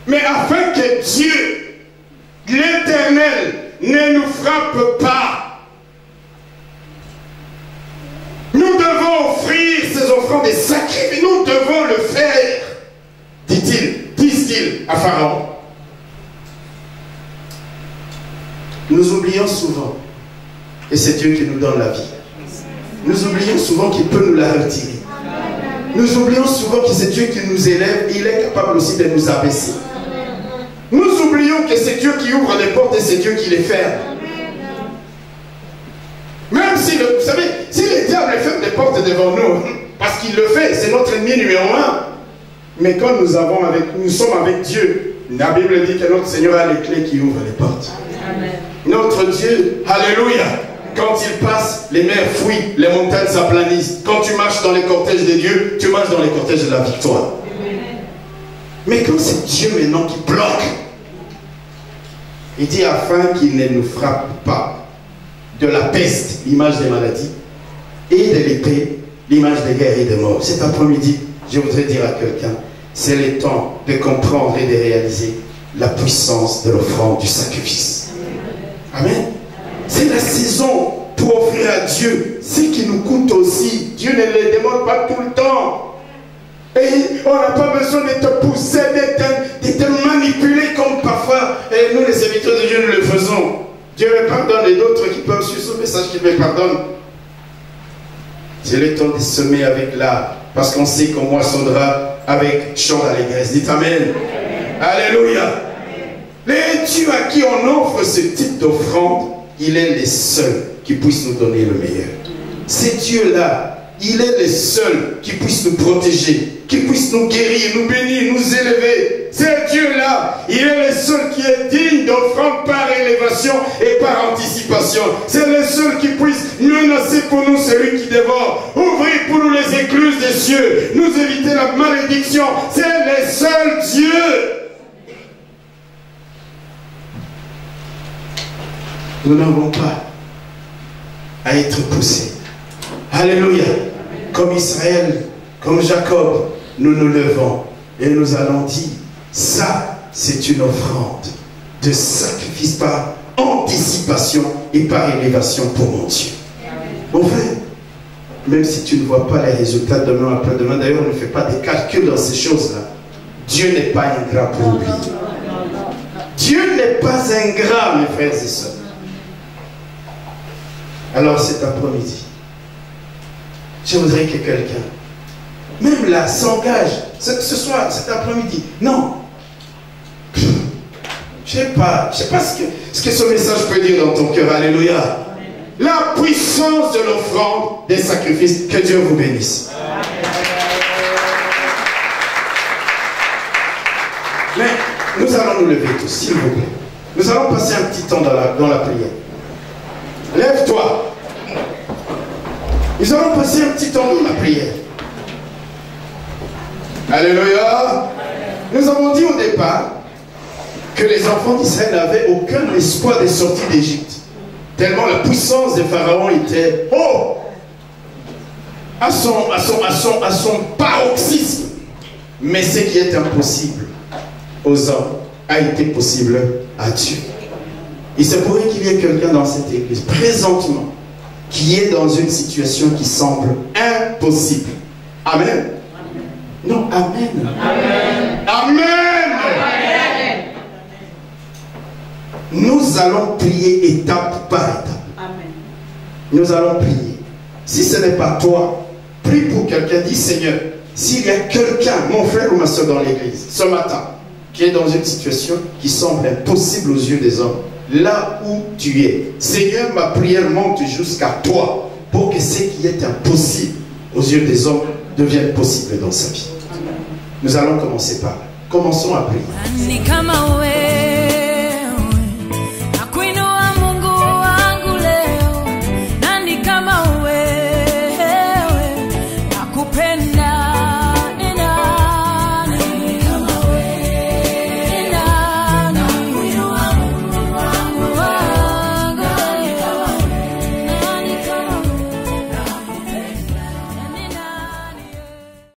mais afin que Dieu, l'Éternel, ne nous frappe pas. Nous devons offrir ces offrandes et sacrifier. Nous devons le faire, disent-ils à Pharaon. Nous oublions souvent, et c'est Dieu qui nous donne la vie. Nous oublions souvent qu'il peut nous la retirer. Nous oublions souvent que c'est Dieu qui nous élève et il est capable aussi de nous abaisser. Nous oublions que c'est Dieu qui ouvre les portes et c'est Dieu qui les ferme. Même si, vous savez, si le diable ferme les portes devant nous, parce qu'il le fait, c'est notre ennemi numéro 1. Mais quand nous sommes avec Dieu, la Bible dit que notre Seigneur a les clés qui ouvrent les portes. Amen. Notre Dieu, alléluia, quand il passe, les mers fuient, les montagnes s'aplanissent. Quand tu marches dans les cortèges de Dieu, tu marches dans les cortèges de la victoire. Amen. Mais quand c'est Dieu maintenant qui bloque, il dit afin qu'il ne nous frappe pas de la peste, l'image des maladies, et de l'épée, l'image des guerres et des morts. Cet après-midi, je voudrais dire à quelqu'un, c'est le temps de comprendre et de réaliser la puissance de l'offrande du sacrifice. Amen. C'est la saison pour offrir à Dieu ce qui nous coûte aussi. Dieu ne le demande pas tout le temps. Et on n'a pas besoin de te pousser, de te manipuler comme parfois et nous les serviteurs de Dieu nous le faisons. Dieu me pardonne et d'autres qui peuvent suivre ce message qui me pardonne. C'est le temps de semer avec l'art parce qu'on sait qu'on moissonnera avec chant d'allégresse. Dites Amen. Alléluia. Le Dieu à qui on offre ce type d'offrande, il est le seul qui puisse nous donner le meilleur. C'est Dieu-là, il est le seul qui puisse nous protéger, qui puisse nous guérir, nous bénir, nous élever. C'est Dieu-là, il est le seul qui est digne d'offrande par élévation et par anticipation. C'est le seul qui puisse menacer pour nous celui qui dévore, ouvrir pour nous les écluses des cieux, nous éviter la malédiction. C'est le seul Dieu. Nous n'avons pas à être poussés. Alléluia. Comme Israël, comme Jacob, nous nous levons et nous allons dire, ça c'est une offrande de sacrifice par anticipation et par élévation pour mon Dieu. Mon frère, même si tu ne vois pas les résultats demain après-demain, d'ailleurs on ne fait pas des calculs dans ces choses-là, Dieu n'est pas ingrat pour oublier. Dieu n'est pas ingrat, mes frères et sœurs. Alors cet après-midi, je voudrais que quelqu'un, même là, s'engage, ce soir, cet après-midi. Non. Je ne sais pas ce que ce message peut dire dans ton cœur. Alléluia. La puissance de l'offrande des sacrifices. Que Dieu vous bénisse. Mais nous allons nous lever tous, s'il vous plaît. Nous allons passer un petit temps dans la prière. Lève-toi. Nous allons passer un petit temps dans la prière. Alléluia. Nous avons dit au départ que les enfants d'Israël n'avaient aucun espoir de sortir d'Égypte. Tellement la puissance de Pharaon était à son paroxysme. Mais ce qui est impossible aux hommes a été possible à Dieu. Il se pourrait qu'il y ait quelqu'un dans cette église, présentement, qui est dans une situation qui semble impossible. Amen. Non, amen. Amen. Amen. Amen. Nous allons prier étape par étape. Amen. Nous allons prier. Si ce n'est pas toi, prie pour quelqu'un. Dis Seigneur, s'il y a quelqu'un, mon frère ou ma soeur dans l'église, ce matin, qui est dans une situation qui semble impossible aux yeux des hommes, là où tu es, Seigneur, ma prière monte jusqu'à toi pour que ce qui est impossible aux yeux des hommes devienne possible dans sa vie. Nous allons commencer par là. Commençons à prier.